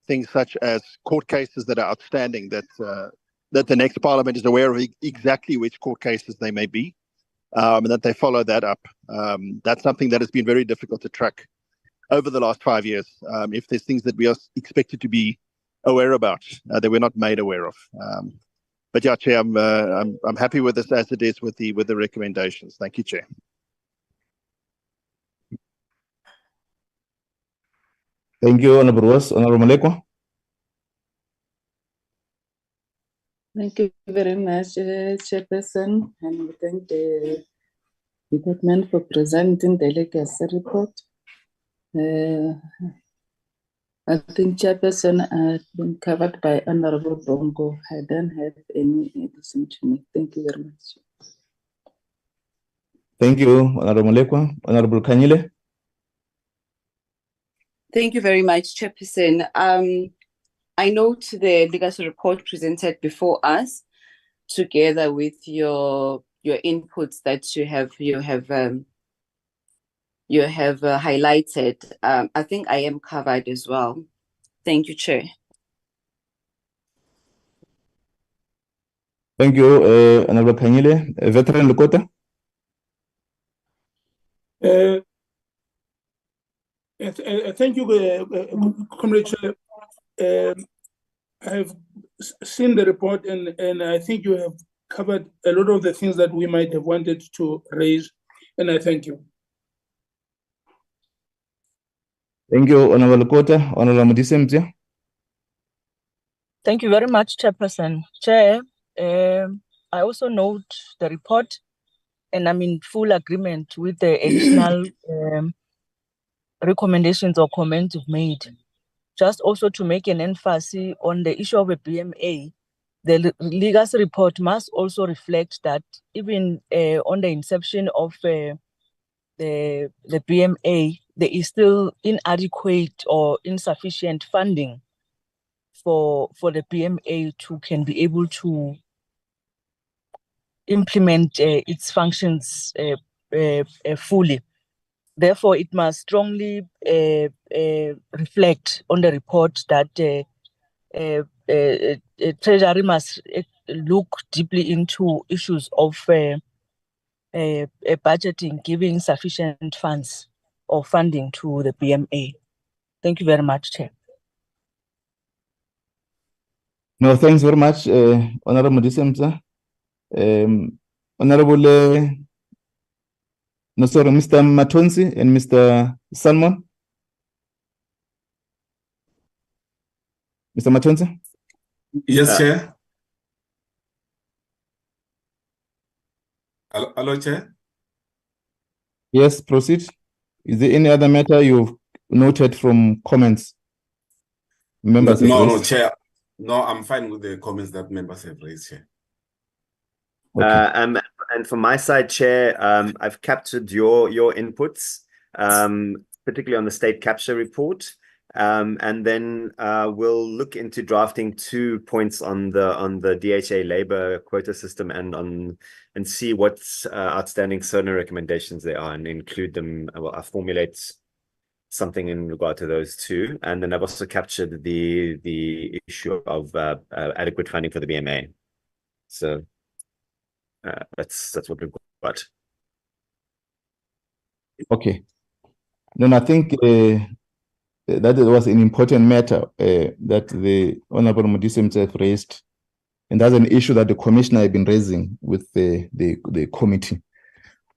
things such as court cases that are outstanding, that the next Parliament is aware of exactly which court cases they may be, and that they follow that up. That's something that has been very difficult to track over the last 5 years. If there's things that we are expected to be aware about that we're not made aware of. But yeah, Chair, I'm happy with this as it is with the recommendations. Thank you, Chair. Thank you, Honorable Ruos. Honorable Mulekwa. Thank you very much, Chairperson, and we thank the department for presenting the legacy report. I think, Chairperson, has been covered by Honorable Bongo. I don't have any addition to me. Thank you very much. Thank you, Honorable Mulekwa. Honorable Kanyile. Thank you very much, Chairperson. I note the legacy report presented before us, together with your inputs that you have highlighted. I think I am covered as well. Thank you, Chair. Thank you, Honorable Kanyile. Veteran Lukota. Thank you, Comrade Chair. I have seen the report, and I think you have covered a lot of the things that we might have wanted to raise, and I thank you. Thank you, Honorable Lukota. Honorable Mudisemza. Thank you very much, Chairperson. Chair, I also note the report, and I'm in full agreement with the additional recommendations or comments you've made. Just also to make an emphasis on the issue of a BMA, the legacy report must also reflect that even on the inception of the BMA, there is still inadequate or insufficient funding for the BMA to can be able to implement its functions fully. Therefore, it must strongly reflect on the report that Treasury must look deeply into issues of budgeting, giving sufficient funds or funding to the BMA. Thank you very much, Chair. No, thanks very much, Honorable Mudisemza. Honorable No, sorry, Mr. Matonsi and Mr. Salmon. Mr. Matonsi? Yes, Chair. Hello, Chair. Yes, proceed. Is there any other matter you've noted from comments members have No, raised? Chair. No, I'm fine with the comments that members have raised, Chair. Okay. And from my side, Chair, I've captured your inputs, particularly on the state capture report. And then we'll look into drafting 2 points on the DHA labor quota system and see what outstanding SONA recommendations there are and include them. I'll formulate something in regard to those 2. And then I've also captured the issue of adequate funding for the BMA. So that's what we've got. Okay. Then I think that was an important matter that the Honorable Modise himself raised. And that's an issue that the Commissioner has been raising with the committee.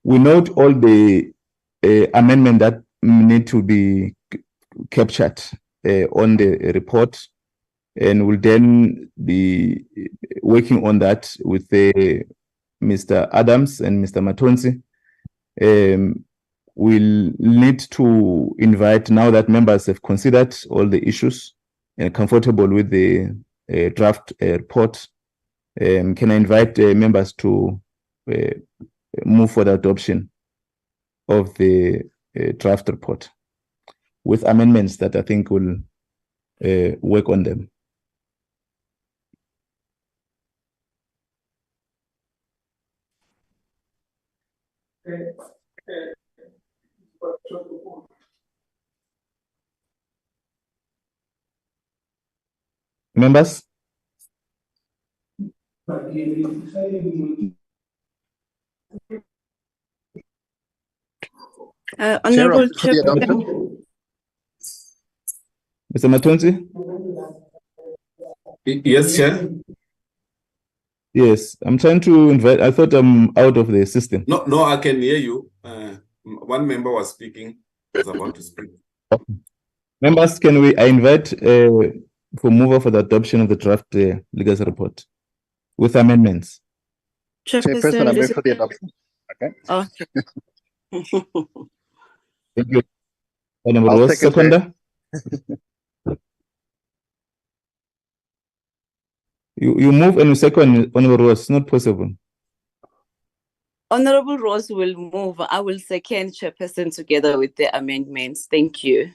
We note all the amendments that need to be captured on the report, and will then be working on that with Mr. Adams and Mr. Matonsi. We'll need to invite, now that members have considered all the issues and comfortable with the draft report, can I invite members to move for the adoption of the draft report with amendments that I think will work on them. Members? Honorable Chair. Mr. Matonsi? Yes, Chair. Yes, I'm trying to invite. I thought I'm out of the system. No, I can hear you. One member was speaking, was about to speak. Members, I invite for mover for the adoption of the draft legacy report with amendments. Chairperson, I move for the adoption. Okay. Thank you. Honorable I'll Rose, seconder. You move and you second, Honorable Rose. It's not possible. Honorable Rose will move. I will second, Chairperson, together with the amendments. Thank you.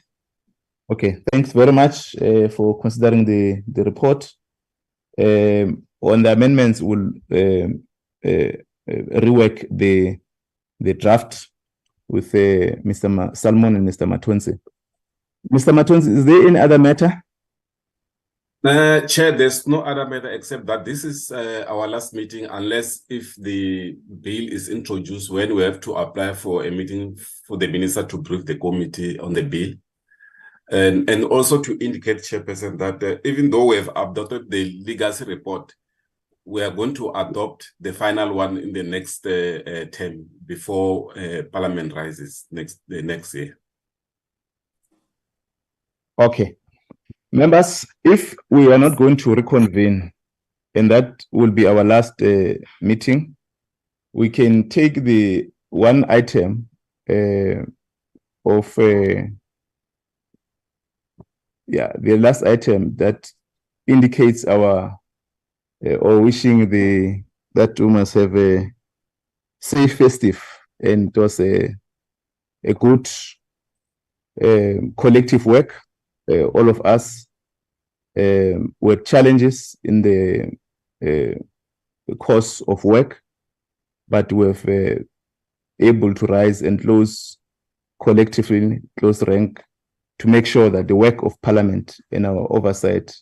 Okay, thanks very much for considering the report. On the amendments, we'll rework the draft with Mr. Salmon and Mr. Matonsi. Mr. Matonsi, is there any other matter? Chair, there's no other matter except that this is our last meeting, unless if the bill is introduced, when we have to apply for a meeting for the minister to brief the committee on the bill. And also to indicate, Chairperson, that even though we have adopted the legacy report, we are going to adopt the final one in the next term before Parliament rises the next year. Okay. Members, if we are not going to reconvene, and that will be our last meeting, we can take the one item of the last item that indicates our or wishing that we must have a safe festive, and it was a good collective work. All of us were challenges in the course of work, but we've able to rise and close collectively, close rank, to make sure that the work of Parliament and our oversight,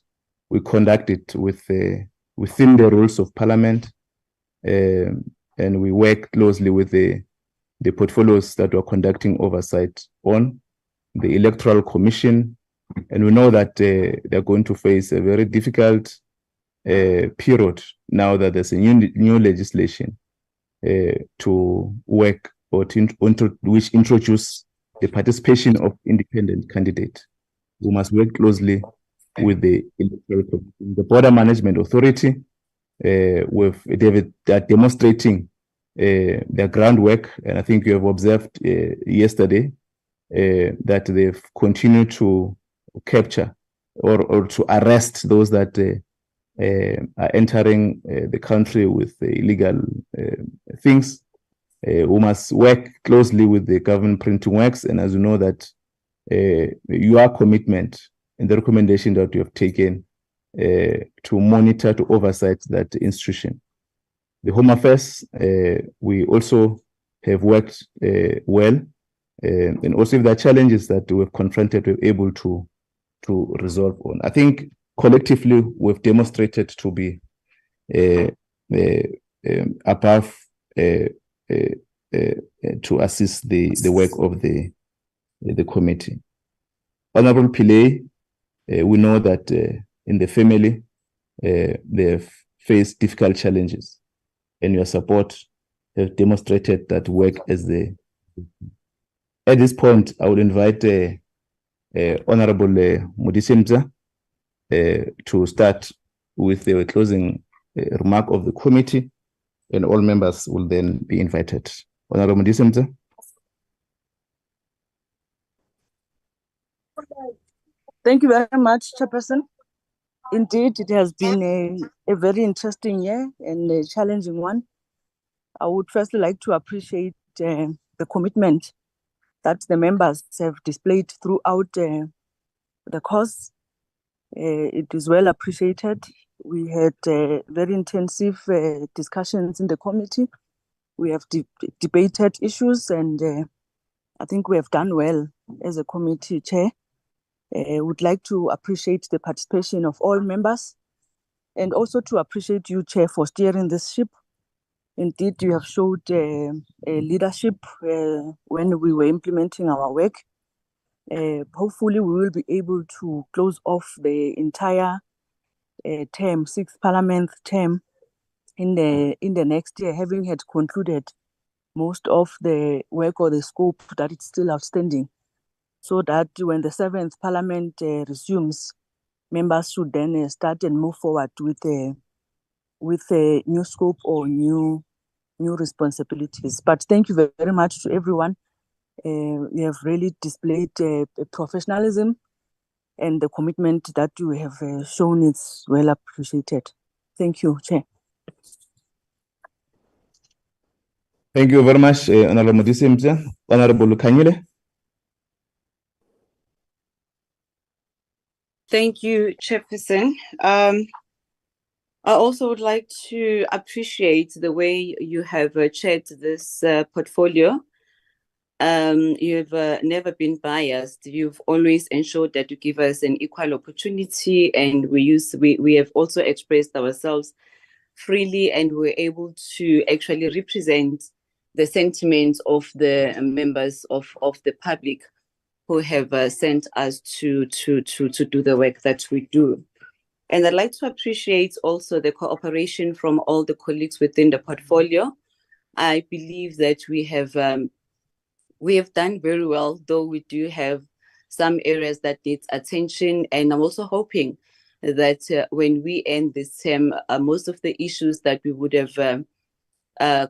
we conduct it within the rules of Parliament, and we work closely with the portfolios that we're conducting oversight on, the Electoral Commission, and we know that they're going to face a very difficult period now that there's a new legislation to work which introduce the participation of independent candidate. We must work closely with the Border Management Authority. They are demonstrating their groundwork, and I think you have observed yesterday that they've continued to capture or to arrest those that are entering the country with illegal things. We must work closely with the government printing works, and as you know that your commitment and the recommendation that you have taken to monitor, to oversight that institution. The Home Affairs, we also have worked well, and also if there are challenges that we've confronted, we're able to resolve on. I think collectively we've demonstrated to be above to assist the work of the committee. Honorable Pillay, we know that in the family they've faced difficult challenges, and your support have demonstrated that work as the. At this point, I would invite Honorable Mudisimza to start with the closing remark of the committee, and all members will then be invited. Honorable Mudisimza. Thank you very much, Chairperson. Indeed, it has been a very interesting year and a challenging one. I would firstly like to appreciate the commitment that the members have displayed throughout the course. It is well appreciated. We had very intensive discussions in the committee. We have debated issues, and I think we have done well as a committee chair. I would like to appreciate the participation of all members, and also to appreciate you, Chair, for steering this ship. Indeed, you have showed a leadership when we were implementing our work. Hopefully, we will be able to close off the entire term, 6th Parliament term, in the next year, having had concluded most of the work or the scope that is still outstanding, so that when the 7th Parliament resumes, members should then start and move forward with a new scope or new responsibilities. But thank you very much to everyone. You have really displayed professionalism, and the commitment that you have shown is well appreciated. Thank you, Chair. Thank you very much, Honorable Mudisimza. Honorable Kanyile. Thank you, Chairperson. I also would like to appreciate the way you have chaired this portfolio. You've never been biased. You've always ensured that you give us an equal opportunity, and we have also expressed ourselves freely, and we're able to actually represent the sentiments of the members of the public who have sent us to do the work that we do. And I'd like to appreciate also the cooperation from all the colleagues within the portfolio. I believe that we have done very well, though we do have some areas that need attention. And I'm also hoping that when we end this term, most of the issues that we would have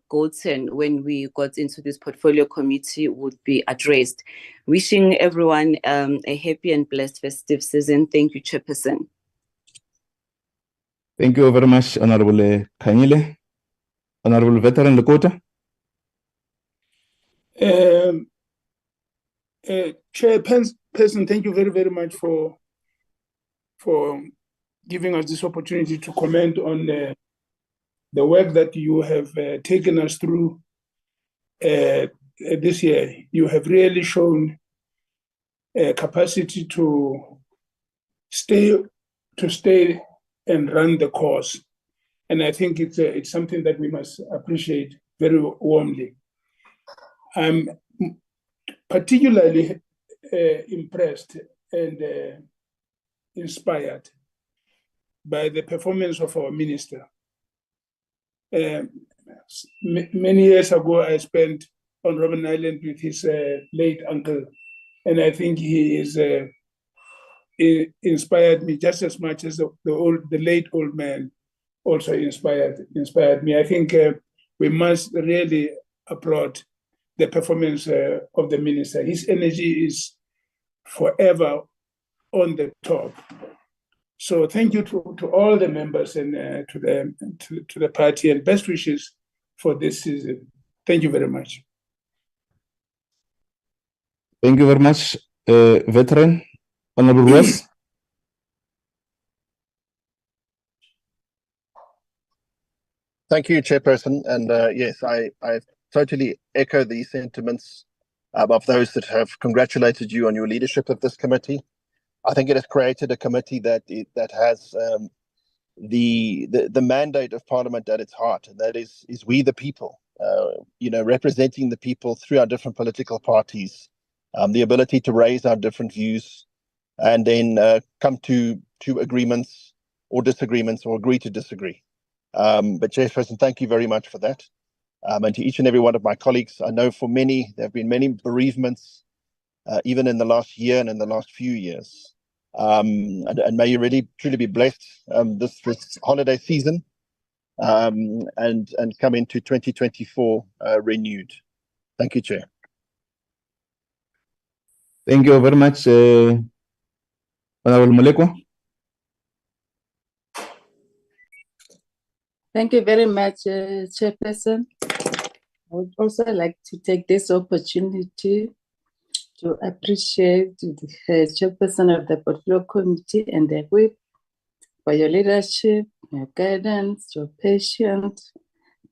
gotten when we got into this portfolio committee would be addressed. Wishing everyone a happy and blessed festive season. Thank you, Chairperson. Thank you very much, Honorable Kanyile. Honorable Veteran Lakota. Chairperson, thank you very, very much for giving us this opportunity to comment on the work that you have taken us through this year. You have really shown capacity to stay and run the course. And I think it's something that we must appreciate very warmly. I'm particularly impressed and inspired by the performance of our minister. Many years ago, I spent on Robben Island with his late uncle. And I think he is inspired me just as much as the late old man also inspired me. I think we must really applaud the performance of the minister. His energy is forever on the top. So thank you to all the members and to the party, and best wishes for this season. Thank you very much. Thank you very much, veteran. Honorable West. Thank you, Chairperson. And yes, I totally echo the sentiments of those that have congratulated you on your leadership of this committee. I think it has created a committee that has the mandate of Parliament at its heart, and that is we the people. Representing the people through our different political parties, the ability to raise our different views, and then come to agreements or disagreements, or agree to disagree. But Chairperson, thank you very much for that. And to each and every one of my colleagues, I know for many, there have been many bereavements, even in the last year and in the last few years. And may you really truly be blessed this holiday season, and come into 2024 renewed. Thank you, Chair. Thank you very much, Honorable Molekwa. Thank you very much, Chairperson. I would also like to take this opportunity to appreciate the Chairperson of the Portfolio Committee and the whip for your leadership, your guidance, your patience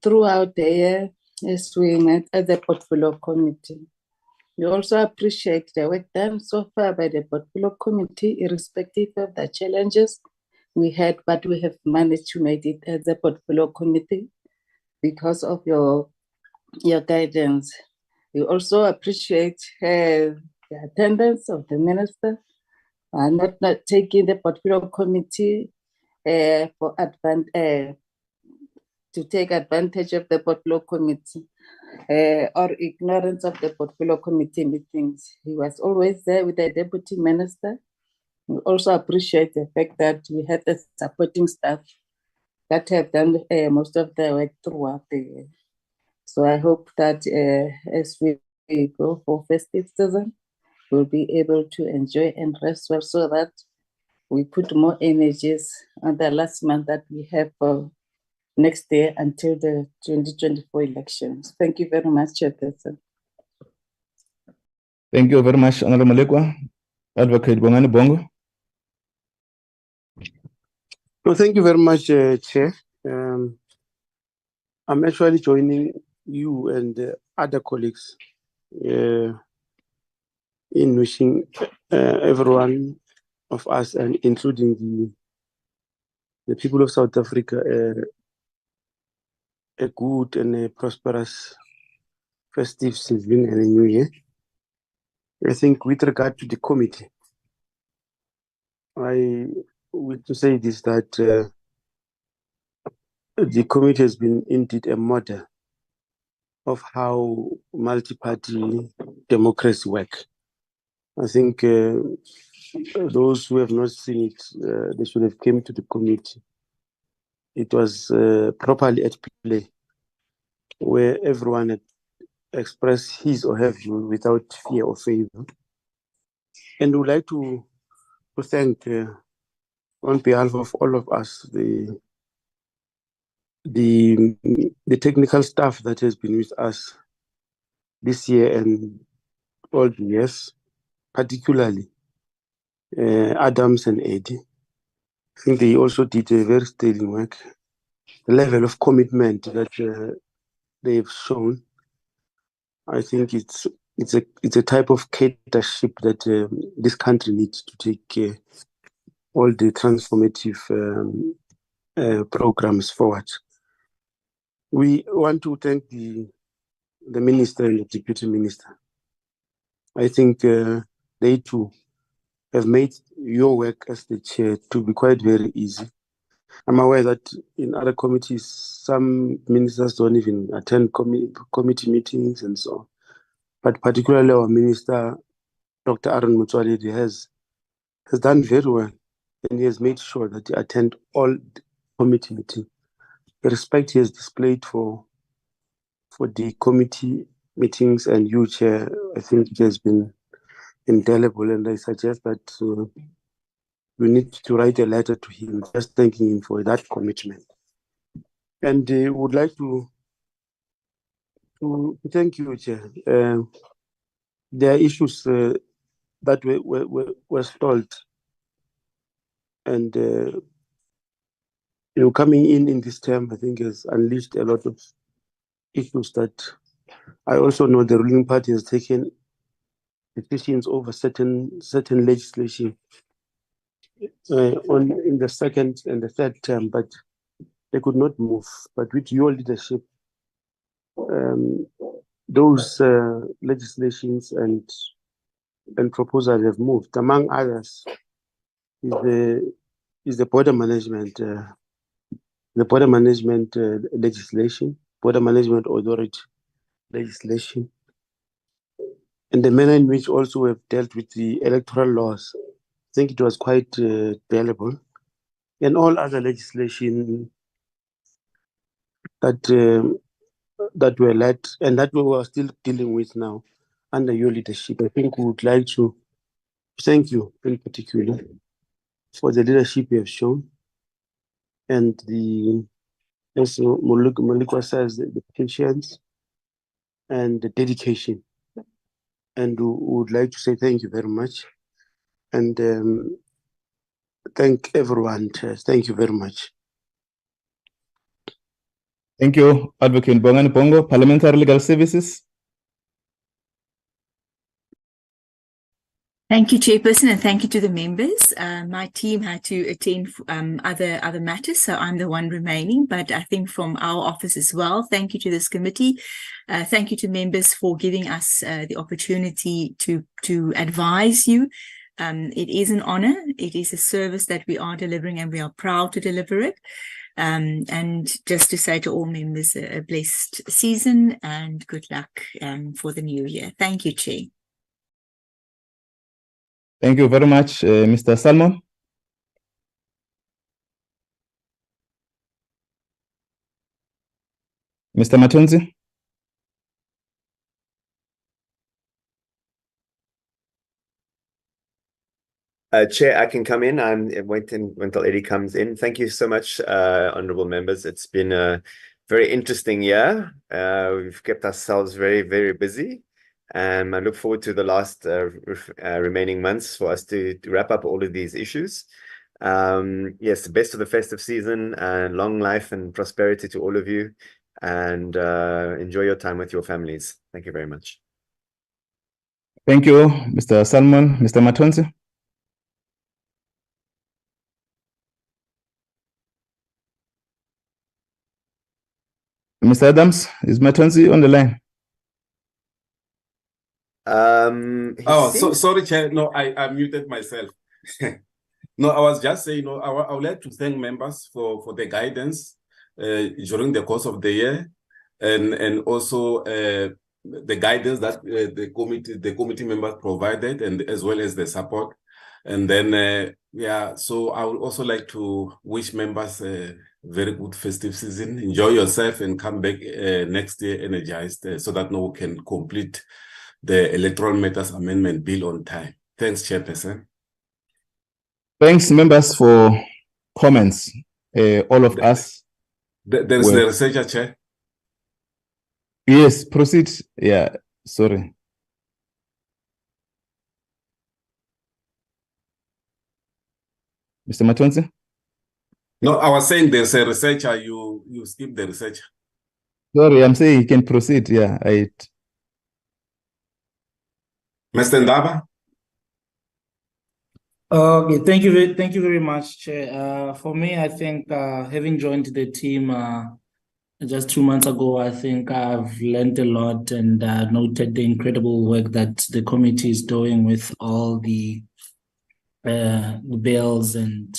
throughout the year as we met at the Portfolio Committee. We also appreciate the work done so far by the Portfolio Committee, irrespective of the challenges we had, but we have managed to make it as the Portfolio Committee because of your guidance. We also appreciate the attendance of the minister, not taking the Portfolio Committee to take advantage of the Portfolio Committee or ignorance of the Portfolio Committee meetings. He was always there with the Deputy Minister. We also appreciate the fact that we had the supporting staff that have done most of the work throughout the year. So I hope that as we go for festive season, we'll be able to enjoy and rest well, so that we put more energies on the last month that we have for next year until the 2024 elections. Thank you very much, Chairperson. Thank you very much, Honorable Molekwa. Advocate Bongani Bongo. No, thank you very much, Chair. I'm actually joining you and other colleagues in wishing everyone of us, and including the people of South Africa, a good and a prosperous festive season and a new year. I think with regard to the committee, I want to say this, that the committee has been indeed a model of how multi-party democracy work. I think those who have not seen it, they should have come to the committee. It was properly at play, where everyone had expressed his or her view without fear or favor. And we would like to thank, on behalf of all of us, the technical staff that has been with us this year and all the years, particularly Adams and Eddie. I think they also did a very sterling work. The level of commitment that they've shown, I think it's a type of catership that this country needs to take all the transformative programs forward. We want to thank the minister and the deputy minister. I think they too have made your work as the chair to be quite very easy. I'm aware that in other committees, some ministers don't even attend committee meetings and so on. but particularly our Minister, Dr. Aaron Motsoaledi, has done very well, and he has made sure that he attend all committee meetings. The respect he has displayed for the committee meetings and you, Chair, I think it has been indelible, and I suggest that we need to write a letter to him just thanking him for that commitment. And would like to thank you, Chair. There are issues that were stalled, and coming in this term, I think has unleashed a lot of issues that I also know the ruling party has taken decisions over certain legislation in the second and the third term, but they could not move. But with your leadership, those legislations and proposals have moved. Among others, is the border management legislation, border management authority legislation, and the manner in which also we have dealt with the electoral laws. I think it was quite valuable, and all other legislation that were led and that we are still dealing with now under your leadership. I think we would like to thank you in particular for the leadership you have shown, and as Molikwa says, the patience and the dedication. And we would like to say thank you very much, and thank everyone. Thank you very much. Thank you, Advocate Bongani Bongo, Parliamentary Legal Services. Thank you, Chairperson, and thank you to the members. My team had to attend other matters, so I'm the one remaining. But I think from our office as well, thank you to this committee. Thank you to members for giving us the opportunity to advise you. It is an honor. It is a service that we are delivering, and we are proud to deliver it. And just to say to all members, a blessed season and good luck for the new year. Thank you, Chair. Thank you very much, Mr. Salmon. Mr. Matonzi. Chair, I can come in. I'm waiting until Eddie comes in. Thank you so much, honorable members. It's been a very interesting year. We've kept ourselves very, very busy. And I look forward to the last remaining months for us to wrap up all of these issues. Yes, the best of the festive season, and long life and prosperity to all of you. And enjoy your time with your families. Thank you very much. Thank you, Mr. Salmon. Mr. Matonzi. Mr. Adams, is Matonzi on the line? Sorry, Chair. No, I muted myself. No, I was just saying, I would like to thank members for the guidance during the course of the year, and also the guidance that the committee members provided, and as well as the support. And then, so I would also like to wish members a very good festive season. Enjoy yourself and come back next year energized, so that we can complete the Electoral Matters Amendment Bill on time. Thanks, Chairperson. Thanks, members, for comments. All of us. There is the researcher, Chair. Yes, proceed. Yeah, sorry. Mr. Matonzi? No, I was saying there's a researcher. You skip the researcher. Sorry, I'm saying you can proceed. Yeah, Mr. Ndaba? Okay, thank you very much, Chair. For me, I think having joined the team just 2 months ago, I think I've learned a lot and noted the incredible work that the committee is doing with all the bills and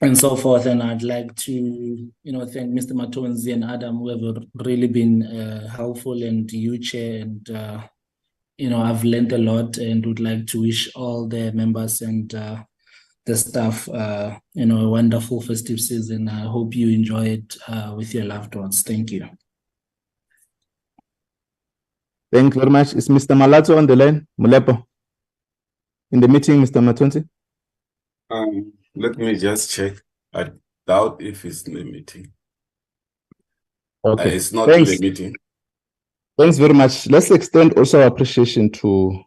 and so forth. And I'd like to, thank Mr. Matonzi and Adam, who have really been helpful, and you, Chair, and I've learned a lot, and would like to wish all the members and the staff, a wonderful festive season. I hope you enjoy it with your loved ones. Thank you. Thank you very much. Is Mr. Malato on the line? Mulepo? In the meeting, Mr. Matonzi? Let me just check. I doubt if it's in the meeting. Okay. It's not in the meeting. Thanks very much. Let's extend also our appreciation to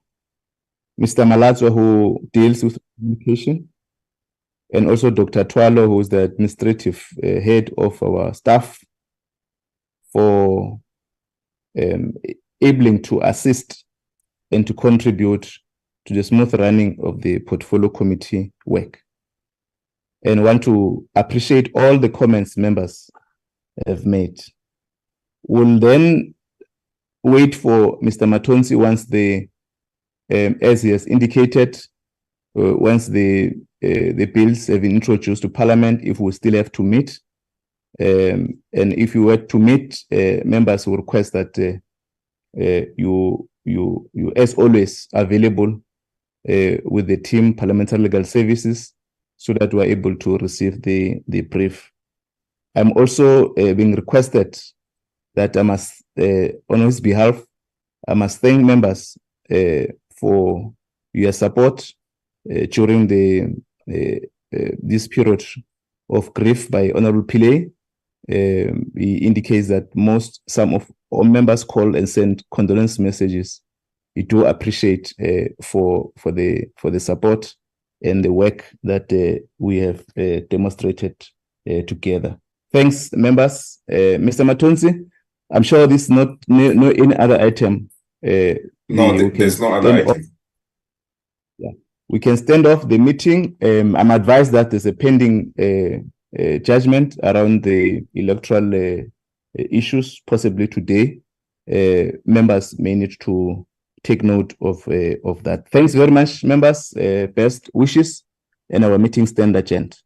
Mr. Malato, who deals with communication, and also Dr. Twalo, who is the administrative head of our staff, for able to assist and to contribute to the smooth running of the portfolio committee work. And want to appreciate all the comments members have made. We'll then wait for Mr. Matonzi once as he has indicated, once the bills have been introduced to Parliament, if we still have to meet. And if you were to meet, members will request that you as always available with the team Parliamentary Legal Services, so that we're able to receive the brief. I'm also being requested that I must, on his behalf, I must thank members for your support during this period of grief by Honorable Pillay. He indicates that some of all members call and send condolence messages. We do appreciate for the support and the work that we have demonstrated together. Thanks, members. Mr. Matonzi, I'm sure this is not no any other item. No, there's no other item. Yeah, we can stand off the meeting. I'm advised that there's a pending judgment around the electoral issues, possibly today. Members may need to take note of that. Thanks very much, members. Best wishes, and our meeting stand adjourned.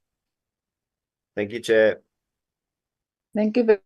Thank you, Chair. Thank you very